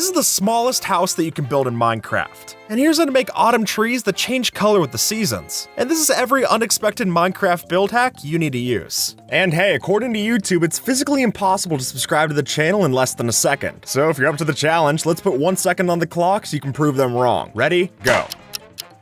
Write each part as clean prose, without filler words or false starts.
This is the smallest house that you can build in Minecraft. And here's how to make autumn trees that change color with the seasons. And this is every unexpected Minecraft build hack you need to use. And hey, according to YouTube, it's physically impossible to subscribe to the channel in less than a second. So if you're up to the challenge, let's put 1 second on the clock so you can prove them wrong. Ready? Go.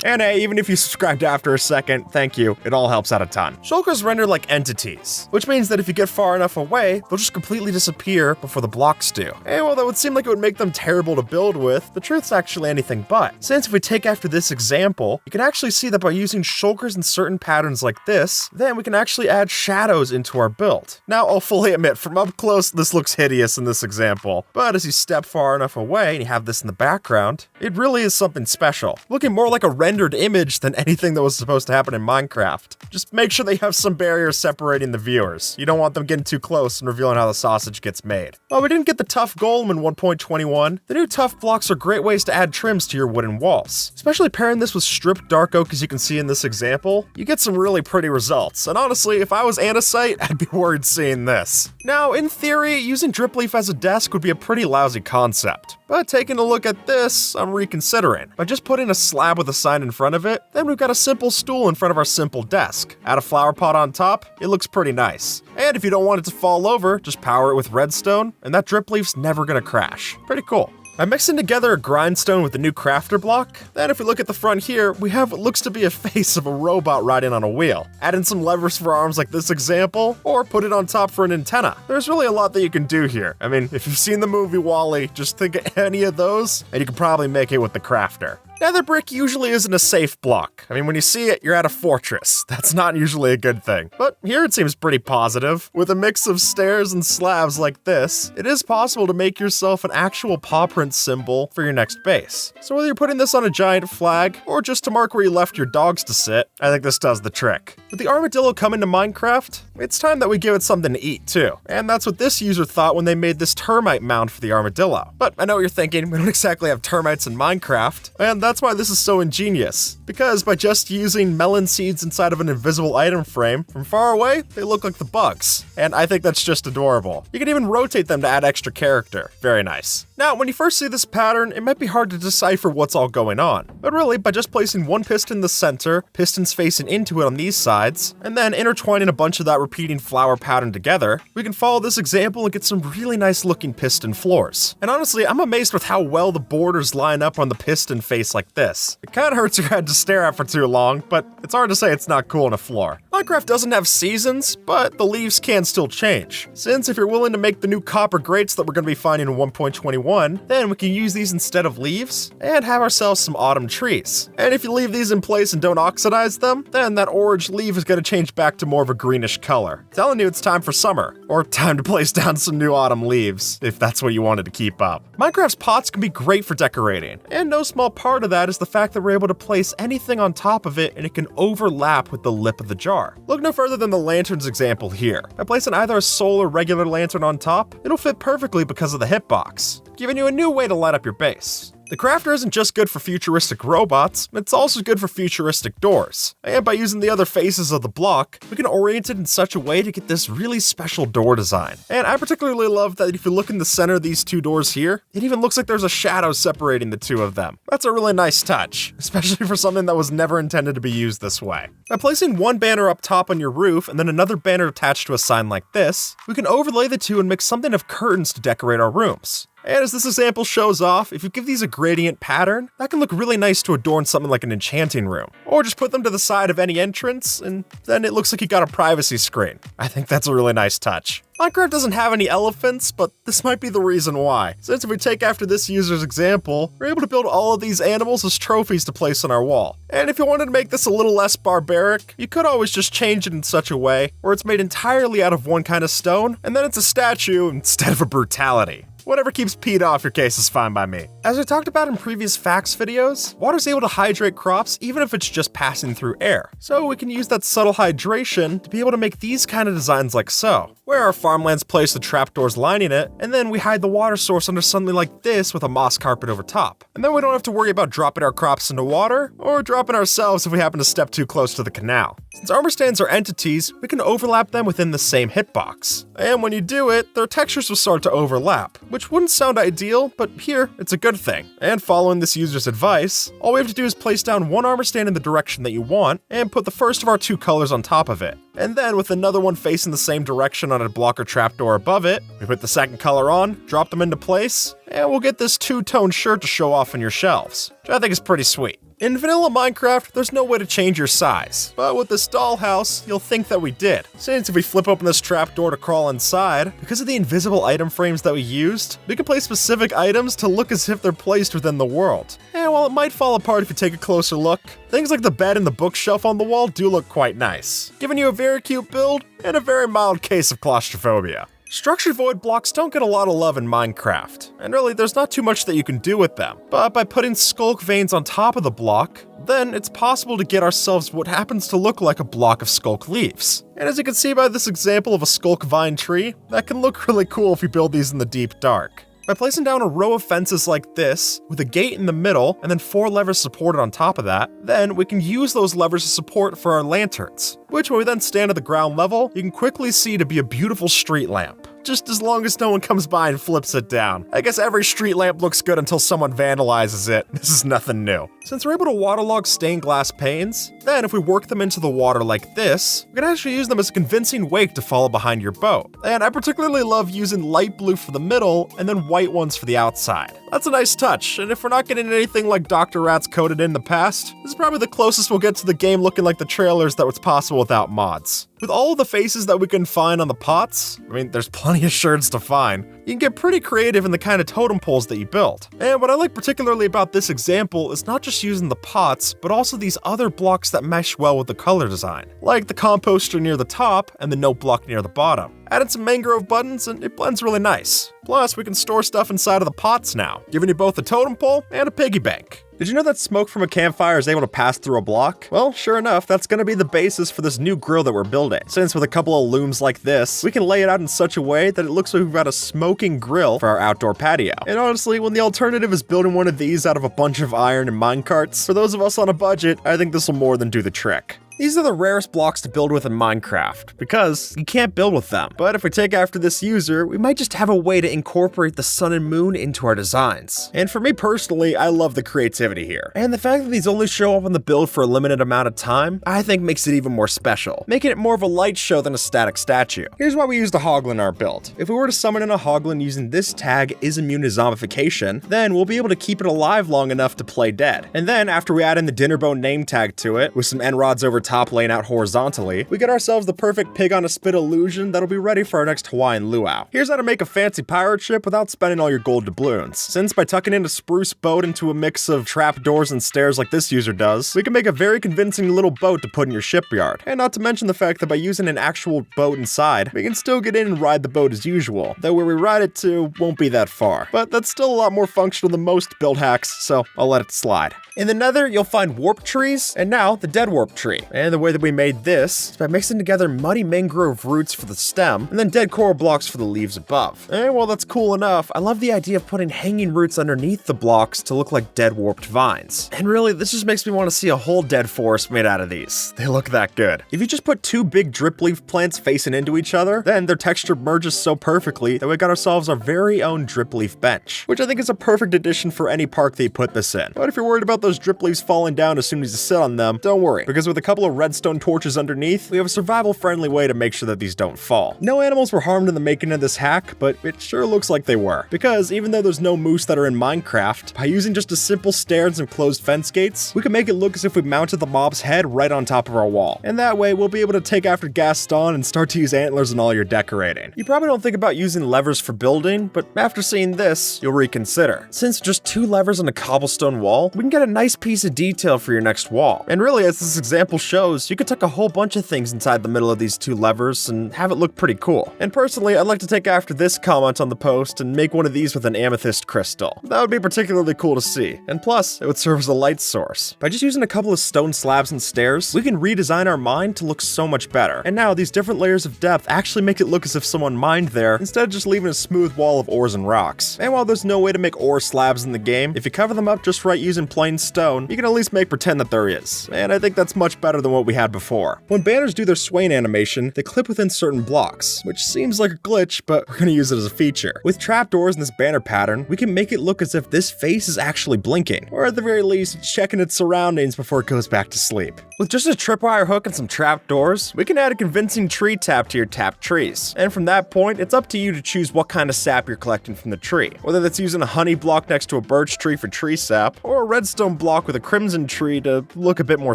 And hey, even if you subscribed after a second, thank you. It all helps out a ton. Shulkers render like entities, which means that if you get far enough away, they'll just completely disappear before the blocks do. And while that would seem like it would make them terrible to build with, the truth's actually anything but. Since if we take after this example, you can actually see that by using shulkers in certain patterns like this, then we can actually add shadows into our build. Now, I'll fully admit, from up close, this looks hideous in this example, but as you step far enough away and you have this in the background, it really is something special. Looking more like a rendered image than anything that was supposed to happen in Minecraft. Just make sure they have some barriers separating the viewers. You don't want them getting too close and revealing how the sausage gets made. While we didn't get the tough golem in 1.21, the new tough blocks are great ways to add trims to your wooden walls. Especially pairing this with stripped dark oak as you can see in this example, you get some really pretty results. And honestly, if I was Andesite, I'd be worried seeing this. Now, in theory, using drip leaf as a desk would be a pretty lousy concept. But taking a look at this, I'm reconsidering. By just putting a slab with a sign in front of it, then we've got a simple stool in front of our simple desk. Add a flower pot on top, it looks pretty nice. And if you don't want it to fall over, just power it with redstone, and that drip leaf's never gonna crash. Pretty cool. I'm mixing together a grindstone with the new crafter block. Then if we look at the front here, we have what looks to be a face of a robot riding on a wheel. Add in some levers for arms like this example, or put it on top for an antenna. There's really a lot that you can do here. I mean, if you've seen the movie WALL-E, just think of any of those, and you can probably make it with the crafter. Nether brick usually isn't a safe block. I mean, when you see it, you're at a fortress. That's not usually a good thing. But here it seems pretty positive. With a mix of stairs and slabs like this, it is possible to make yourself an actual paw print symbol for your next base. So whether you're putting this on a giant flag, or just to mark where you left your dogs to sit, I think this does the trick. With the armadillo coming to Minecraft, it's time that we give it something to eat too. And that's what this user thought when they made this termite mound for the armadillo. But I know what you're thinking, we don't exactly have termites in Minecraft, and that's why this is so ingenious. Because by just using melon seeds inside of an invisible item frame, from far away, they look like the bugs. And I think that's just adorable. You can even rotate them to add extra character. Very nice. Now, when you first see this pattern, it might be hard to decipher what's all going on. But really, by just placing one piston in the center, pistons facing into it on these sides, and then intertwining a bunch of that repeating flower pattern together, we can follow this example and get some really nice looking piston floors. And honestly, I'm amazed with how well the borders line up on the piston face like this. It kinda hurts your head to stare at for too long, but it's hard to say it's not cool on a floor. Minecraft doesn't have seasons, but the leaves can still change. Since if you're willing to make the new copper grates that we're going to be finding in 1.21, then we can use these instead of leaves and have ourselves some autumn trees. And if you leave these in place and don't oxidize them, then that orange leaf is going to change back to more of a greenish color. Telling you it's time for summer, or time to place down some new autumn leaves, if that's what you wanted to keep up. Minecraft's pots can be great for decorating, and no small part of that is the fact that we're able to place anything on top of it and it can overlap with the lip of the jar. Look no further than the lanterns example here. By placing either a soul or regular lantern on top, it'll fit perfectly because of the hitbox, giving you a new way to light up your base. The crafter isn't just good for futuristic robots, it's also good for futuristic doors. And by using the other faces of the block, we can orient it in such a way to get this really special door design. And I particularly love that if you look in the center of these two doors here, it even looks like there's a shadow separating the two of them. That's a really nice touch, especially for something that was never intended to be used this way. By placing one banner up top on your roof and then another banner attached to a sign like this, we can overlay the two and make something of curtains to decorate our rooms. And as this example shows off, if you give these a gradient pattern, that can look really nice to adorn something like an enchanting room. Or just put them to the side of any entrance, and then it looks like you got a privacy screen. I think that's a really nice touch. Minecraft doesn't have any elephants, but this might be the reason why. Since if we take after this user's example, we're able to build all of these animals as trophies to place on our wall. And if you wanted to make this a little less barbaric, you could always just change it in such a way where it's made entirely out of one kind of stone, and then it's a statue instead of a brutality. Whatever keeps Pete off your case is fine by me. As we talked about in previous facts videos, water's able to hydrate crops even if it's just passing through air. So we can use that subtle hydration to be able to make these kind of designs like so, where our farmlands place the trapdoors lining it, and then we hide the water source under something like this with a moss carpet over top. And then we don't have to worry about dropping our crops into water, or dropping ourselves if we happen to step too close to the canal. Since armor stands are entities, we can overlap them within the same hitbox. And when you do it, their textures will start to overlap, which wouldn't sound ideal, but here, it's a good thing. And following this user's advice, all we have to do is place down one armor stand in the direction that you want, and put the first of our two colors on top of it. And then with another one facing the same direction on a block or trapdoor above it, we put the second color on, drop them into place, and we'll get this two-tone shirt to show off on your shelves, which I think is pretty sweet. In vanilla Minecraft, there's no way to change your size, but with this dollhouse, you'll think that we did. Since if we flip open this trapdoor to crawl inside, because of the invisible item frames that we used, we can place specific items to look as if they're placed within the world. And while it might fall apart if you take a closer look, things like the bed and the bookshelf on the wall do look quite nice, giving you a very cute build and a very mild case of claustrophobia. Structured void blocks don't get a lot of love in Minecraft, and really there's not too much that you can do with them, but by putting sculk veins on top of the block, then it's possible to get ourselves what happens to look like a block of sculk leaves. And as you can see by this example of a sculk vine tree, that can look really cool if you build these in the deep dark. By placing down a row of fences like this, with a gate in the middle, and then 4 levers supported on top of that, then we can use those levers as support for our lanterns, which when we then stand at the ground level, you can quickly see to be a beautiful street lamp. Just as long as no one comes by and flips it down. I guess every street lamp looks good until someone vandalizes it. This is nothing new. Since we're able to waterlog stained glass panes, then if we work them into the water like this, we can actually use them as a convincing wake to follow behind your boat. And I particularly love using light blue for the middle and then white ones for the outside. That's a nice touch, and if we're not getting anything like Dr. Rat's coded in the past, this is probably the closest we'll get to the game looking like the trailers that was possible without mods. With all of the faces that we can find on the pots, I mean, there's plenty of sherds to find, you can get pretty creative in the kind of totem poles that you build. And what I like particularly about this example is not just using the pots, but also these other blocks that mesh well with the color design, like the composter near the top and the note block near the bottom. Added some mangrove buttons and it blends really nice. Plus, we can store stuff inside of the pots now, giving you both a totem pole and a piggy bank. Did you know that smoke from a campfire is able to pass through a block? Well, sure enough, that's going to be the basis for this new grill that we're building. Since with a couple of looms like this, we can lay it out in such a way that it looks like we've got a smoking grill for our outdoor patio. And honestly, when the alternative is building one of these out of a bunch of iron and minecarts, for those of us on a budget, I think this will more than do the trick. These are the rarest blocks to build with in Minecraft, because you can't build with them. But if we take after this user, we might just have a way to incorporate the sun and moon into our designs. And for me personally, I love the creativity here. And the fact that these only show up on the build for a limited amount of time, I think makes it even more special, making it more of a light show than a static statue. Here's why we used a hoglin in our build. If we were to summon in a hoglin using this tag is immune to zombification, then we'll be able to keep it alive long enough to play dead. And then after we add in the Dinnerbone name tag to it, with some end rods over top laying out horizontally, we get ourselves the perfect pig on a spit illusion that'll be ready for our next Hawaiian luau. Here's how to make a fancy pirate ship without spending all your gold doubloons. Since by tucking in a spruce boat into a mix of trapdoors and stairs like this user does, we can make a very convincing little boat to put in your shipyard. And not to mention the fact that by using an actual boat inside, we can still get in and ride the boat as usual, though where we ride it to won't be that far. But that's still a lot more functional than most build hacks, so I'll let it slide. In the nether, you'll find warp trees, and now the dead warp tree. And the way that we made this is by mixing together muddy mangrove roots for the stem, and then dead coral blocks for the leaves above. And while that's cool enough, I love the idea of putting hanging roots underneath the blocks to look like dead warped vines. And really, this just makes me want to see a whole dead forest made out of these. They look that good. If you just put 2 big drip leaf plants facing into each other, then their texture merges so perfectly that we got ourselves our very own drip leaf bench, which I think is a perfect addition for any park that you put this in. But if you're worried about those drip leaves falling down as soon as you sit on them, don't worry, because with a couple of redstone torches underneath, we have a survival-friendly way to make sure that these don't fall. No animals were harmed in the making of this hack, but it sure looks like they were. Because even though there's no moose that are in Minecraft, by using just a simple stair and some closed fence gates, we can make it look as if we mounted the mob's head right on top of our wall. And that way, we'll be able to take after Gaston and start to use antlers in all your decorating. You probably don't think about using levers for building, but after seeing this, you'll reconsider. Since just 2 levers on a cobblestone wall, we can get a nice piece of detail for your next wall. And really, as this example shows, you could tuck a whole bunch of things inside the middle of these 2 levers and have it look pretty cool. And personally, I'd like to take after this comment on the post and make one of these with an amethyst crystal. That would be particularly cool to see. And plus, it would serve as a light source. By just using a couple of stone slabs and stairs, we can redesign our mine to look so much better. And now, these different layers of depth actually make it look as if someone mined there, instead of just leaving a smooth wall of ores and rocks. And while there's no way to make ore slabs in the game, if you cover them up just right using plain stone, you can at least make pretend that there is. And I think that's much better than what we had before. When banners do their swaying animation, they clip within certain blocks, which seems like a glitch, but we're gonna use it as a feature. With trapdoors in this banner pattern, we can make it look as if this face is actually blinking, or at the very least, checking its surroundings before it goes back to sleep. With just a tripwire hook and some trapdoors, we can add a convincing tree tap to your tapped trees. And from that point, it's up to you to choose what kind of sap you're collecting from the tree. Whether that's using a honey block next to a birch tree for tree sap, or a redstone block with a crimson tree to look a bit more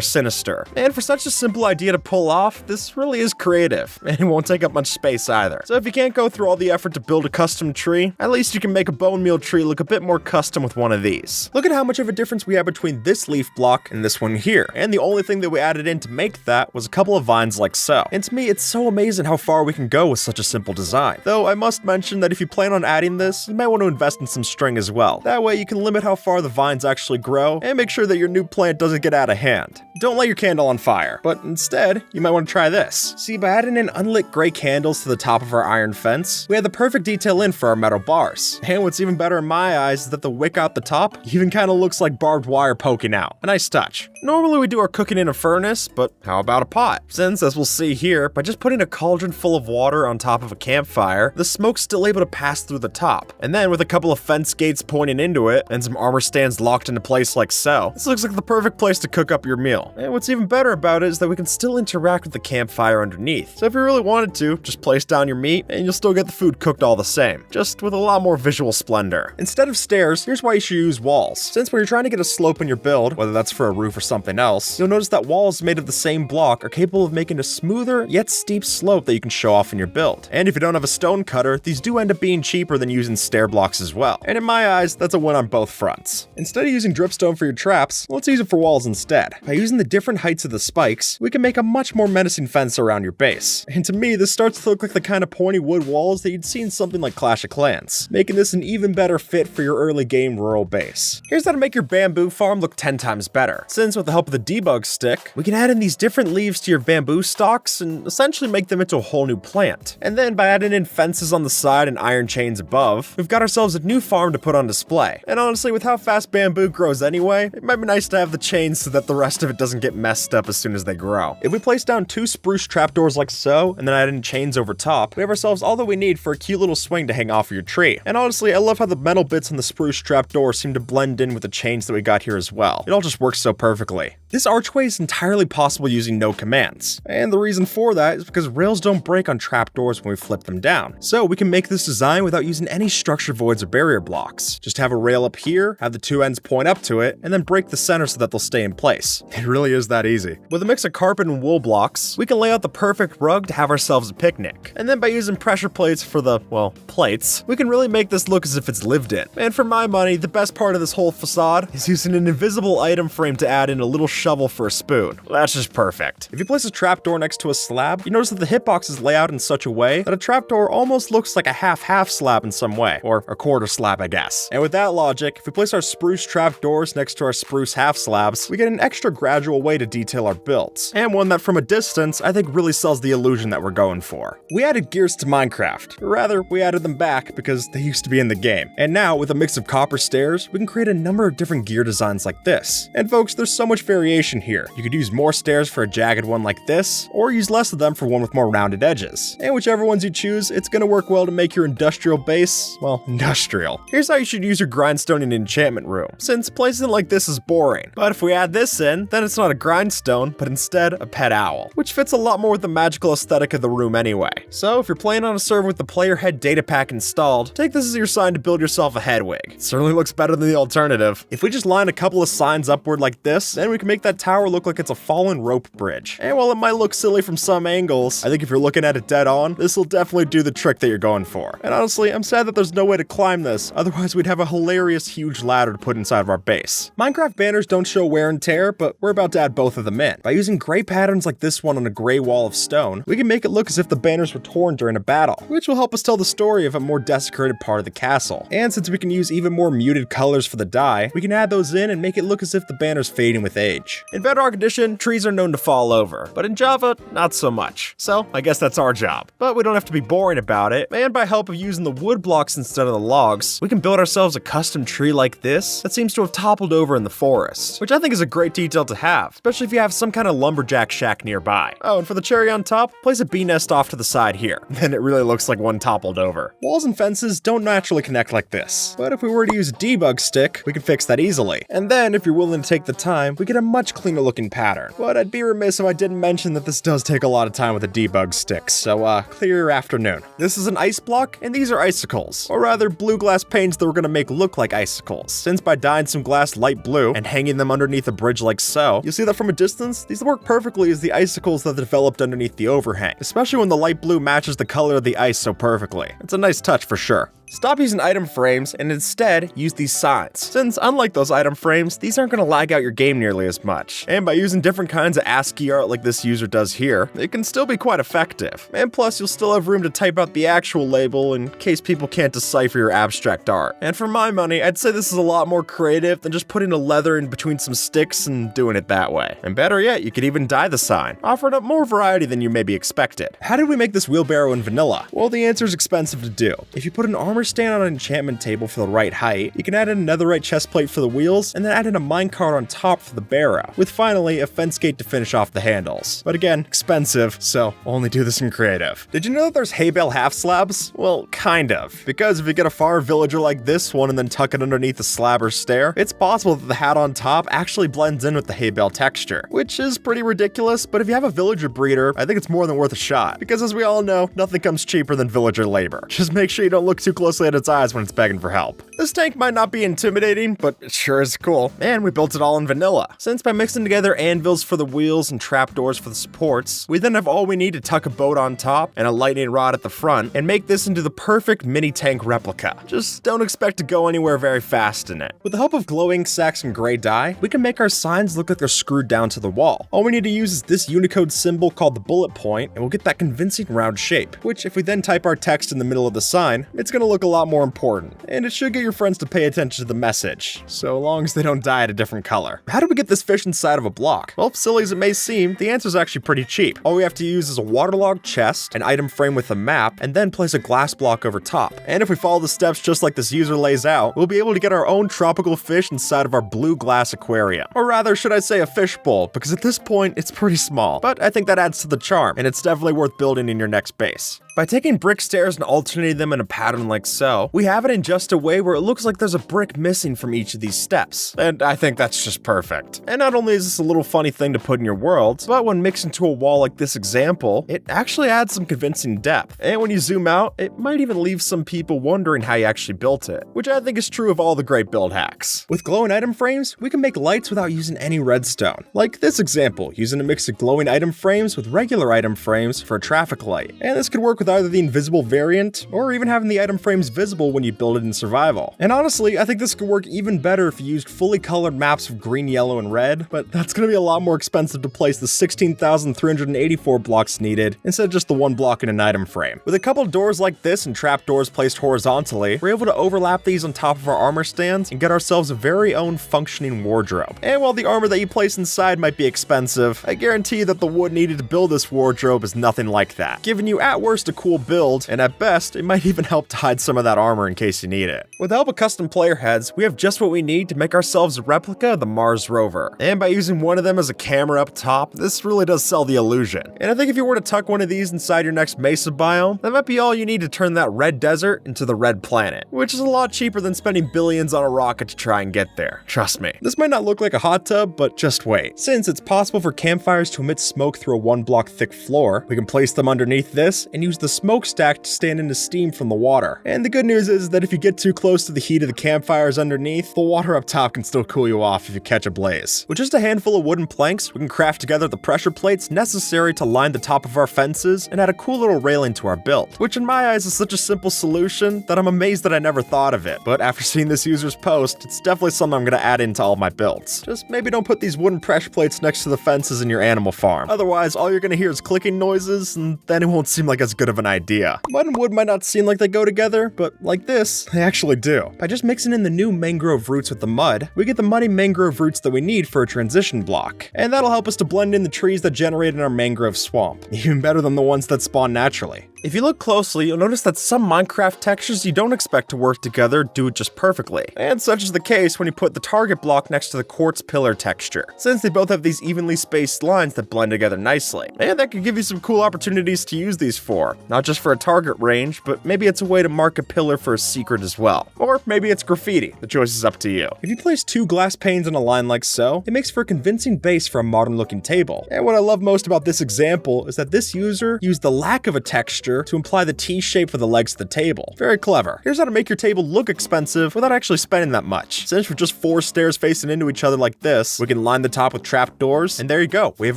sinister. And for such a simple idea to pull off, this really is creative, and it won't take up much space either. So if you can't go through all the effort to build a custom tree, at least you can make a bone meal tree look a bit more custom with one of these. Look at how much of a difference we have between this leaf block and this one here, and the only thing that we added in to make that was a couple of vines like so. And to me, it's so amazing how far we can go with such a simple design. Though I must mention that if you plan on adding this, you might want to invest in some string as well. That way you can limit how far the vines actually grow and make sure that your new plant doesn't get out of hand. Don't light your candle on fire, but instead, you might want to try this. See, by adding in unlit gray candles to the top of our iron fence, we had the perfect detail in for our metal bars. And what's even better in my eyes is that the wick out the top even kind of looks like barbed wire poking out. A nice touch. Normally we do our cooking in a furnace, but how about a pot? Since, as we'll see here, by just putting a cauldron full of water on top of a campfire, the smoke's still able to pass through the top. And then with a couple of fence gates pointing into it, and some armor stands locked into place like so, this looks like the perfect place to cook up your meal. And what's even better about it is that we can still interact with the campfire underneath. So if you really wanted to, just place down your meat, and you'll still get the food cooked all the same, just with a lot more visual splendor. Instead of stairs, here's why you should use walls. Since when you're trying to get a slope in your build, whether that's for a roof or something else, you'll notice that walls made of the same block are capable of making a smoother yet steep slope that you can show off in your build. And if you don't have a stone cutter, these do end up being cheaper than using stair blocks as well. And in my eyes, that's a win on both fronts. Instead of using dripstone for your traps, let's use it for walls instead. By using the different heights of the spikes, we can make a much more menacing fence around your base. And to me, this starts to look like the kind of pointy wood walls that you'd see in something like Clash of Clans, making this an even better fit for your early game rural base. Here's how to make your bamboo farm look 10 times better. Since with the help of the debug stick, we can add in these different leaves to your bamboo stalks and essentially make them into a whole new plant. And then by adding in fences on the side and iron chains above, we've got ourselves a new farm to put on display. And honestly, with how fast bamboo grows anyway, it might be nice to have the chains so that the rest of it doesn't get messed up as soon as they grow. If we place down 2 spruce trapdoors like so, and then add in chains over top, we have ourselves all that we need for a cute little swing to hang off of your tree. And honestly, I love how the metal bits on the spruce trapdoor seem to blend in with the chains that we got here as well. It all just works so perfectly. This archway is entirely possible using no commands, and the reason for that is because rails don't break on trapdoors when we flip them down. So we can make this design without using any structure voids or barrier blocks. Just have a rail up here, have the 2 ends point up to it, and then break the center so that they'll stay in place. It really is that easy. With a mix of carpet and wool blocks, we can lay out the perfect rug to have ourselves a picnic. And then by using pressure plates for the, well, plates, we can really make this look as if it's lived in. And for my money, the best part of this whole facade is using an invisible item frame to add in a little shovel for a spoon. That's just perfect. If you place a trapdoor next to a slab, you notice that the hitboxes lay out in such a way that a trapdoor almost looks like a half-half slab in some way, or a quarter slab, I guess. And with that logic, if we place our spruce trapdoors next to our spruce half slabs, we get an extra gradual way to detail our builds, and one that from a distance, I think really sells the illusion that we're going for. We added gears to Minecraft, or rather, we added them back because they used to be in the game. And now, with a mix of copper stairs, we can create a number of different gear designs like this. And folks, there's so much variation here. You could use more stairs for a jagged one like this, or use less of them for one with more rounded edges. And whichever ones you choose, it's gonna work well to make your industrial base, well, industrial. Here's how you should use your grindstone in an enchantment room, since placing it like this is boring. But if we add this in, then it's not a grindstone, but instead a pet owl, which fits a lot more with the magical aesthetic of the room anyway. So if you're playing on a server with the player head data pack installed, take this as your sign to build yourself a headwig. It certainly looks better than the alternative. If we just line a couple of signs upward like this, then we can make that tower look like it's a fallen rope bridge. And while it might look silly from some angles, I think if you're looking at it dead on, this will definitely do the trick that you're going for. And honestly, I'm sad that there's no way to climb this, otherwise we'd have a hilarious huge ladder to put inside of our base. Minecraft banners don't show wear and tear, but we're about to add both of them in. By using gray patterns like this one on a gray wall of stone, we can make it look as if the banners were torn during a battle, which will help us tell the story of a more desecrated part of the castle. And since we can use even more muted colors for the dye, we can add those in and make it look as if the banner's fading with age. damage. In Bedrock Edition, trees are known to fall over, but in Java, not so much. So I guess that's our job. But we don't have to be boring about it, and by help of using the wood blocks instead of the logs, we can build ourselves a custom tree like this that seems to have toppled over in the forest, which I think is a great detail to have, especially if you have some kind of lumberjack shack nearby. Oh, and for the cherry on top, place a bee nest off to the side here. Then it really looks like one toppled over. Walls and fences don't naturally connect like this, but if we were to use a debug stick, we can fix that easily. And then, if you're willing to take the time, we get a much cleaner looking pattern. But I'd be remiss if I didn't mention that this does take a lot of time with a debug stick, so clear your afternoon. This is an ice block, and these are icicles, or rather blue glass panes that we're gonna make look like icicles, since by dyeing some glass light blue and hanging them underneath a bridge like so, you'll see that from a distance, these work perfectly as the icicles that developed underneath the overhang, especially when the light blue matches the color of the ice so perfectly. It's a nice touch for sure. Stop using item frames and instead use these signs, since unlike those item frames, these aren't going to lag out your game nearly as much. And by using different kinds of ASCII art like this user does here, it can still be quite effective. And plus, you'll still have room to type out the actual label in case people can't decipher your abstract art. And for my money, I'd say this is a lot more creative than just putting a leather in between some sticks and doing it that way. And better yet, you could even dye the sign, offering up more variety than you maybe expected. How did we make this wheelbarrow in vanilla? Well, the answer is expensive to do. If you put an armor stand on an enchantment table for the right height, you can add in a netherite chest plate for the wheels, and then add in a minecart on top for the barrow, with finally a fence gate to finish off the handles. But again, expensive, so only do this in creative. Did you know that there's hay bale half slabs? Well, kind of. Because if you get a farm villager like this one and then tuck it underneath a slab or stair, it's possible that the hat on top actually blends in with the hay bale texture, which is pretty ridiculous, but if you have a villager breeder, I think it's more than worth a shot, because as we all know, nothing comes cheaper than villager labor. Just make sure you don't look too closely at its eyes when it's begging for help. This tank might not be intimidating, but it sure is cool. And we built it all in vanilla. Since by mixing together anvils for the wheels and trapdoors for the supports, we then have all we need to tuck a boat on top and a lightning rod at the front and make this into the perfect mini tank replica. Just don't expect to go anywhere very fast in it. With the help of glow ink sacks and gray dye, we can make our signs look like they're screwed down to the wall. All we need to use is this Unicode symbol called the bullet point, and we'll get that convincing round shape, which if we then type our text in the middle of the sign, it's gonna look a lot more important. And it should get your friends to pay attention to the message, so long as they don't dye it a different color. How do we get this fish inside of a block? Well, silly as it may seem, the answer is actually pretty cheap. All we have to use is a waterlogged chest, an item frame with a map, and then place a glass block over top. And if we follow the steps just like this user lays out, we'll be able to get our own tropical fish inside of our blue glass aquarium. Or rather, should I say a fish bowl, because at this point, it's pretty small. But I think that adds to the charm, and it's definitely worth building in your next base. By taking brick stairs and alternating them in a pattern like so, we have it in just a way where it looks like there's a brick missing from each of these steps. And I think that's just perfect. And not only is this a little funny thing to put in your world, but when mixed into a wall like this example, it actually adds some convincing depth. And when you zoom out, it might even leave some people wondering how you actually built it, which I think is true of all the great build hacks. With glowing item frames, we can make lights without using any redstone. Like this example, using a mix of glowing item frames with regular item frames for a traffic light. And this could work with either the invisible variant, or even having the item frames visible when you build it in survival. And honestly, I think this could work even better if you used fully colored maps of green, yellow, and red, but that's gonna be a lot more expensive to place the 16,384 blocks needed, instead of just the one block in an item frame. With a couple of doors like this and trapdoors placed horizontally, we're able to overlap these on top of our armor stands and get ourselves a very own functioning wardrobe. And while the armor that you place inside might be expensive, I guarantee that the wood needed to build this wardrobe is nothing like that, giving you at worst a cool build, and at best, it might even help to hide some of that armor in case you need it. With the help of custom player heads, we have just what we need to make ourselves a replica of the Mars rover. And by using one of them as a camera up top, this really does sell the illusion. And I think if you were to tuck one of these inside your next mesa biome, that might be all you need to turn that red desert into the red planet, which is a lot cheaper than spending billions on a rocket to try and get there. Trust me. This might not look like a hot tub, but just wait. Since it's possible for campfires to emit smoke through a 1-block thick floor, we can place them underneath this and use the smokestack to stand into steam from the water. And the good news is that if you get too close to the heat of the campfires underneath, the water up top can still cool you off if you catch a blaze. With just a handful of wooden planks, we can craft together the pressure plates necessary to line the top of our fences and add a cool little railing to our build, which in my eyes is such a simple solution that I'm amazed that I never thought of it. But after seeing this user's post, it's definitely something I'm gonna add into all my builds. Just maybe don't put these wooden pressure plates next to the fences in your animal farm. Otherwise, all you're gonna hear is clicking noises, and then it won't seem like as good of an idea. Mud and wood might not seem like they go together, together, but like this, they actually do. By just mixing in the new mangrove roots with the mud, we get the muddy mangrove roots that we need for a transition block. And that'll help us to blend in the trees that generate in our mangrove swamp, even better than the ones that spawn naturally. If you look closely, you'll notice that some Minecraft textures you don't expect to work together do it just perfectly. And such is the case when you put the target block next to the quartz pillar texture, since they both have these evenly spaced lines that blend together nicely. And that could give you some cool opportunities to use these for, not just for a target range, but maybe it's a way to mark a pillar for a secret as well. Or maybe it's graffiti. The choice is up to you. If you place 2 glass panes in a line like so, it makes for a convincing base for a modern looking table. And what I love most about this example is that this user used the lack of a texture to imply the T shape for the legs of the table. Very clever. Here's how to make your table look expensive without actually spending that much. Since with just 4 stairs facing into each other like this, we can line the top with trapdoors, and there you go. We have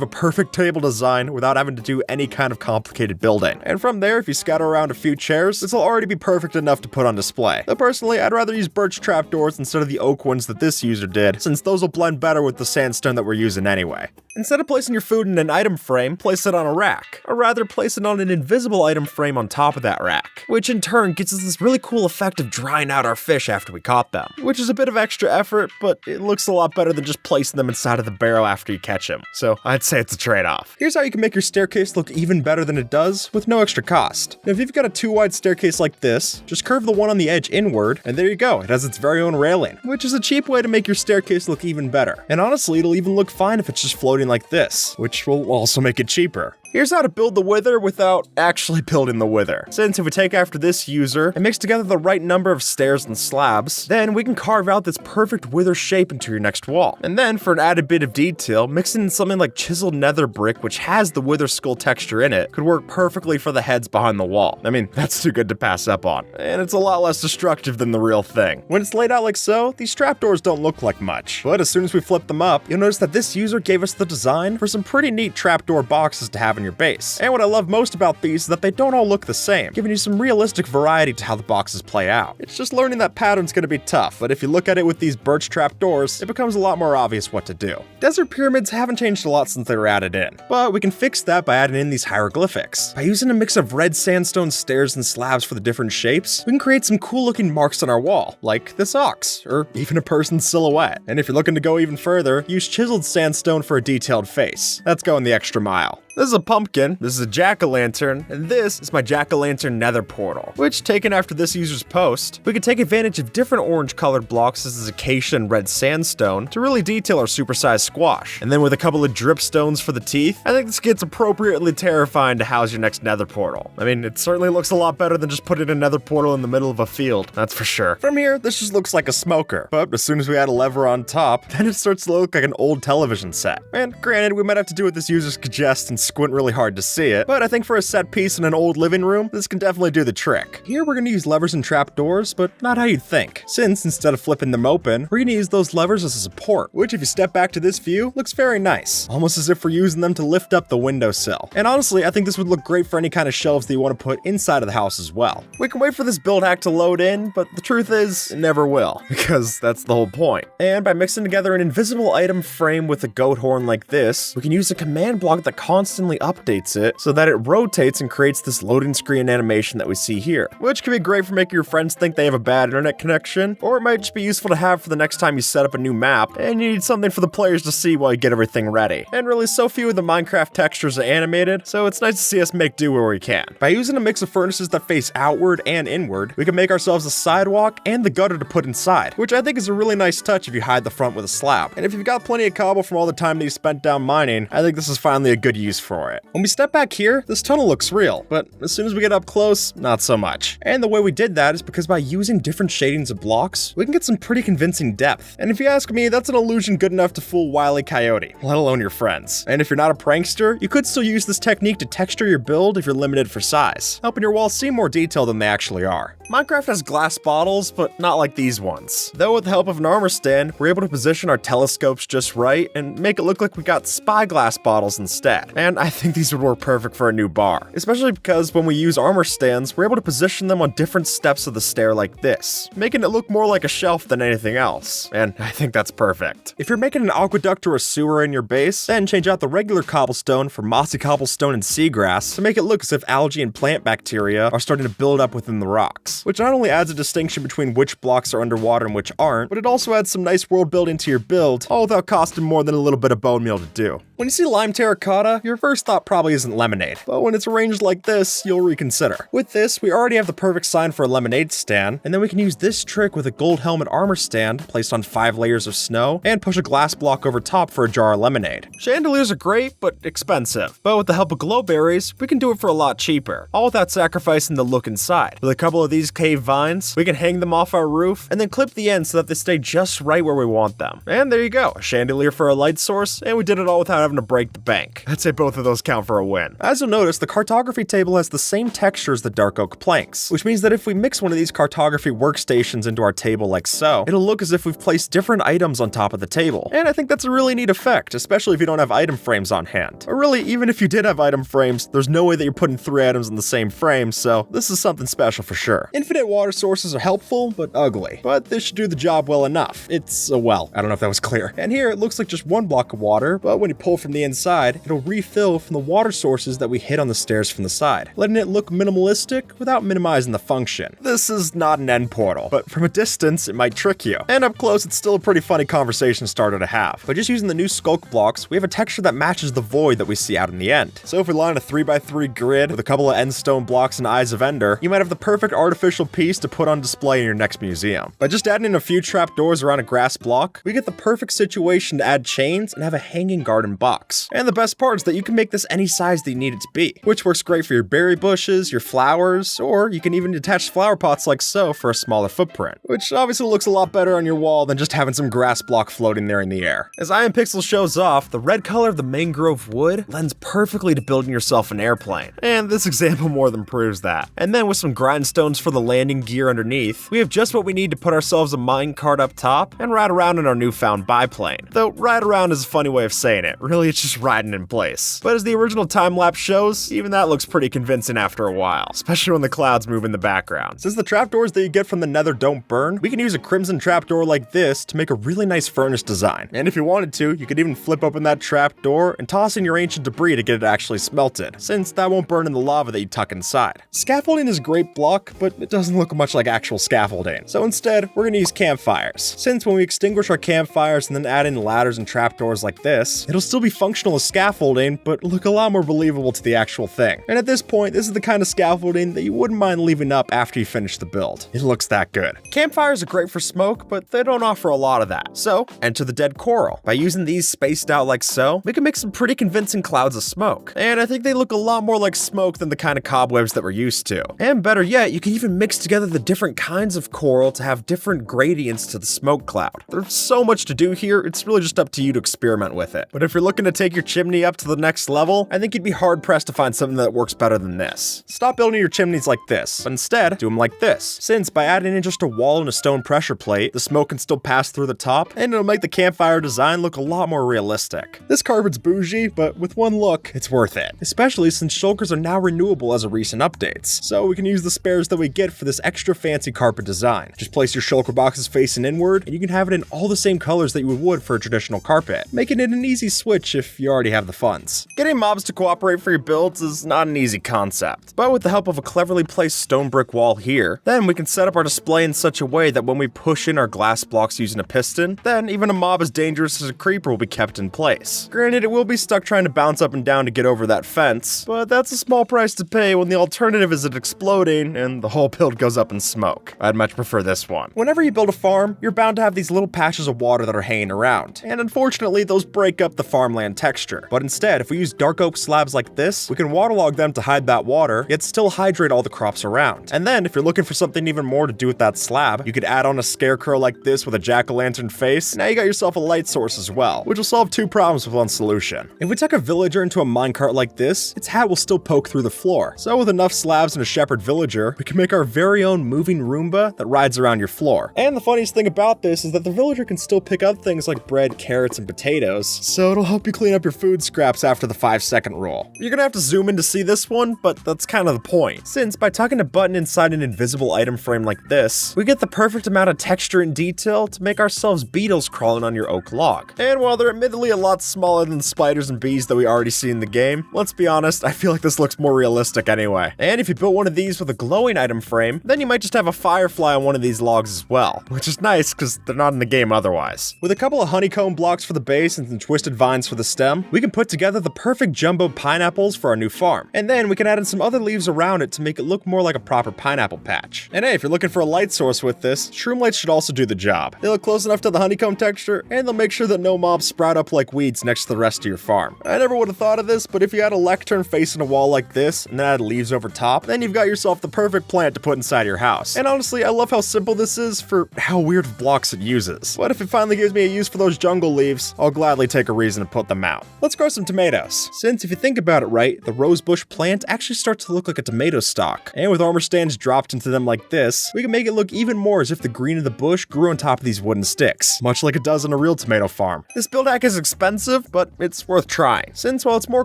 a perfect table design without having to do any kind of complicated building. And from there, if you scatter around a few chairs, this will already be perfect enough to put on display. Though personally, I'd rather use birch trapdoors instead of the oak ones that this user did, since those will blend better with the sandstone that we're using anyway. Instead of placing your food in an item frame, place it on a rack, or rather place it on an invisible item frame on top of that rack, which in turn gets us this really cool effect of drying out our fish after we caught them, which is a bit of extra effort, but it looks a lot better than just placing them inside of the barrel after you catch them, so I'd say it's a trade-off. Here's how you can make your staircase look even better than it does with no extra cost. Now, if you've got a 2-wide staircase like this, just curve the one on the edge inward, and there you go, it has its very own railing, which is a cheap way to make your staircase look even better. And honestly, it'll even look fine if it's just floating like this, which will also make it cheaper. Here's how to build the wither without actually building the wither. Since if we take after this user and mix together the right number of stairs and slabs, then we can carve out this perfect wither shape into your next wall. And then for an added bit of detail, mixing in something like chiseled nether brick, which has the wither skull texture in it, could work perfectly for the heads behind the wall. I mean, that's too good to pass up on. And it's a lot less destructive than the real thing. When it's laid out like so, these trapdoors don't look like much. But as soon as we flip them up, you'll notice that this user gave us the design for some pretty neat trapdoor boxes to have in your base. And what I love most about these is that they don't all look the same, giving you some realistic variety to how the boxes play out. It's just learning that pattern's gonna be tough, but if you look at it with these birch trapdoors, it becomes a lot more obvious what to do. Desert pyramids haven't changed a lot since they were added in, but we can fix that by adding in these hieroglyphics. By using a mix of red sandstone stairs and slabs for the different shapes, we can create some cool looking marks on our wall, like this ox, or even a person's silhouette. And if you're looking to go even further, use chiseled sandstone for a detailed face. That's going the extra mile. This is a pumpkin, this is a jack-o'-lantern, and this is my jack-o'-lantern nether portal, which, taken after this user's post, we can take advantage of different orange-colored blocks such as acacia and red sandstone to really detail our supersized squash. And then with a couple of drip stones for the teeth, I think this gets appropriately terrifying to house your next nether portal. I mean, it certainly looks a lot better than just putting a nether portal in the middle of a field, that's for sure. From here, this just looks like a smoker, but as soon as we add a lever on top, then it starts to look like an old television set. And granted, we might have to do what this user suggests and squint really hard to see it, but I think for a set piece in an old living room, this can definitely do the trick. Here we're gonna use levers and trapdoors, but not how you'd think, since instead of flipping them open, we're gonna use those levers as a support, which if you step back to this view, looks very nice, almost as if we're using them to lift up the windowsill. And honestly, I think this would look great for any kind of shelves that you want to put inside of the house as well. We can wait for this build hack to load in, but the truth is, it never will, because that's the whole point. And by mixing together an invisible item frame with a goat horn like this, we can use a command block that constantly updates it so that it rotates and creates this loading screen animation that we see here, which can be great for making your friends think they have a bad internet connection, or it might just be useful to have for the next time you set up a new map and you need something for the players to see while you get everything ready. And really, so few of the Minecraft textures are animated, so it's nice to see us make do where we can. By using a mix of furnaces that face outward and inward, we can make ourselves a sidewalk and the gutter to put inside, which I think is a really nice touch if you hide the front with a slab. And if you've got plenty of cobble from all the time that you spent down mining, I think this is finally a good use for it. When we step back here, this tunnel looks real, but as soon as we get up close, not so much. And the way we did that is because by using different shadings of blocks, we can get some pretty convincing depth. And if you ask me, that's an illusion good enough to fool Wile E. Coyote, let alone your friends. And if you're not a prankster, you could still use this technique to texture your build if you're limited for size, helping your walls seem more detailed than they actually are. Minecraft has glass bottles, but not like these ones. Though with the help of an armor stand, we're able to position our telescopes just right and make it look like we got spyglass bottles instead. And And I think these would work perfect for a new bar, especially because when we use armor stands, we're able to position them on different steps of the stair like this, making it look more like a shelf than anything else. And I think that's perfect. If you're making an aqueduct or a sewer in your base, then change out the regular cobblestone for mossy cobblestone and seagrass to make it look as if algae and plant bacteria are starting to build up within the rocks, which not only adds a distinction between which blocks are underwater and which aren't, but it also adds some nice world building to your build, all without costing more than a little bit of bone meal to do. When you see lime terracotta, your first thought probably isn't lemonade, but when it's arranged like this, you'll reconsider. With this, we already have the perfect sign for a lemonade stand, and then we can use this trick with a gold helmet armor stand placed on 5 layers of snow, and push a glass block over top for a jar of lemonade. Chandeliers are great, but expensive. But with the help of glowberries, we can do it for a lot cheaper, all without sacrificing the look inside. With a couple of these cave vines, we can hang them off our roof, and then clip the ends so that they stay just right where we want them. And there you go, a chandelier for a light source, and we did it all without having to break the bank. I'd say both of those count for a win. As you'll notice, the cartography table has the same texture as the dark oak planks, which means that if we mix one of these cartography workstations into our table like so, it'll look as if we've placed different items on top of the table. And I think that's a really neat effect, especially if you don't have item frames on hand. Or really, even if you did have item frames, there's no way that you're putting 3 items in the same frame, so this is something special for sure. Infinite water sources are helpful, but ugly. But this should do the job well enough. It's a well. I don't know if that was clear. And here it looks like just one block of water, but when you pull from the inside, it'll refill from the water sources that we hit on the stairs from the side, letting it look minimalistic without minimizing the function. This is not an end portal, but from a distance, it might trick you. And up close, it's still a pretty funny conversation starter to have. But just using the new sculk blocks, we have a texture that matches the void that we see out in the end. So if we line a 3x3 grid with a couple of end stone blocks and Eyes of Ender, you might have the perfect artificial piece to put on display in your next museum. By just adding in a few trapdoors around a grass block, we get the perfect situation to add chains and have a hanging garden box. And the best part is that you can make this any size that you need it to be, which works great for your berry bushes, your flowers, or you can even attach flower pots like so for a smaller footprint, which obviously looks a lot better on your wall than just having some grass block floating there in the air. As Iron Pixel shows off, the red color of the mangrove wood lends perfectly to building yourself an airplane, and this example more than proves that. And then with some grindstones for the landing gear underneath, we have just what we need to put ourselves a minecart up top and ride around in our newfound biplane. Though ride around is a funny way of saying it, really it's just riding in place. But as the original time-lapse shows, even that looks pretty convincing after a while, especially when the clouds move in the background. Since the trapdoors that you get from the nether don't burn, we can use a crimson trapdoor like this to make a really nice furnace design. And if you wanted to, you could even flip open that trapdoor and toss in your ancient debris to get it actually smelted, since that won't burn in the lava that you tuck inside. Scaffolding is a great block, but it doesn't look much like actual scaffolding. So instead, we're gonna use campfires. Since when we extinguish our campfires and then add in ladders and trapdoors like this, it'll still be functional as scaffolding, but look a lot more believable to the actual thing. And at this point, this is the kind of scaffolding that you wouldn't mind leaving up after you finish the build. It looks that good. Campfires are great for smoke, but they don't offer a lot of that. So, enter the dead coral. By using these spaced out like so, we can make some pretty convincing clouds of smoke. And I think they look a lot more like smoke than the kind of cobwebs that we're used to. And better yet, you can even mix together the different kinds of coral to have different gradients to the smoke cloud. There's so much to do here, it's really just up to you to experiment with it. But if you're looking to take your chimney up to the next level, I think you'd be hard pressed to find something that works better than this. Stop building your chimneys like this, but instead, do them like this. Since by adding in just a wall and a stone pressure plate, the smoke can still pass through the top, and it'll make the campfire design look a lot more realistic. This carpet's bougie, but with one look, it's worth it. Especially since shulkers are now renewable as of recent updates, so we can use the spares that we get for this extra fancy carpet design. Just place your shulker boxes facing inward, and you can have it in all the same colors that you would for a traditional carpet, making it an easy switch if you already have the funds. Getting mobs to cooperate for your builds is not an easy concept, but with the help of a cleverly placed stone brick wall here, then we can set up our display in such a way that when we push in our glass blocks using a piston, then even a mob as dangerous as a creeper will be kept in place. Granted, it will be stuck trying to bounce up and down to get over that fence, but that's a small price to pay when the alternative is it exploding and the whole build goes up in smoke. I'd much prefer this one. Whenever you build a farm, you're bound to have these little patches of water that are hanging around, and unfortunately those break up the farmland texture. But instead, if we use dark oak slabs like this, we can waterlog them to hide that water, yet still hydrate all the crops around. And then, if you're looking for something even more to do with that slab, you could add on a scarecrow like this with a jack-o'-lantern face, and now you got yourself a light source as well, which will solve 2 problems with one solution. If we tuck a villager into a minecart like this, its hat will still poke through the floor. So with enough slabs and a shepherd villager, we can make our very own moving Roomba that rides around your floor. And the funniest thing about this is that the villager can still pick up things like bread, carrots, and potatoes, so it'll help you clean up your food scraps after after the 5-second rule. You're gonna have to zoom in to see this one, but that's kind of the point. Since by tucking a button inside an invisible item frame like this, we get the perfect amount of texture and detail to make ourselves beetles crawling on your oak log. And while they're admittedly a lot smaller than the spiders and bees that we already see in the game, let's be honest, I feel like this looks more realistic anyway. And if you built one of these with a glowing item frame, then you might just have a firefly on one of these logs as well, which is nice because they're not in the game otherwise. With a couple of honeycomb blocks for the base and some twisted vines for the stem, we can put together the perfect jumbo pineapples for our new farm. And then we can add in some other leaves around it to make it look more like a proper pineapple patch. And hey, if you're looking for a light source with this, shroom lights should also do the job. They look close enough to the honeycomb texture, and they'll make sure that no mobs sprout up like weeds next to the rest of your farm. I never would have thought of this, but if you had a lectern facing a wall like this, and then add leaves over top, then you've got yourself the perfect plant to put inside your house. And honestly, I love how simple this is for how weird of blocks it uses. But if it finally gives me a use for those jungle leaves, I'll gladly take a reason to put them out. Let's grow some tomatoes. Since if you think about it right, the rosebush plant actually starts to look like a tomato stalk. And with armor stands dropped into them like this, we can make it look even more as if the green of the bush grew on top of these wooden sticks, much like it does on a real tomato farm. This build hack is expensive, but it's worth trying. Since while it's more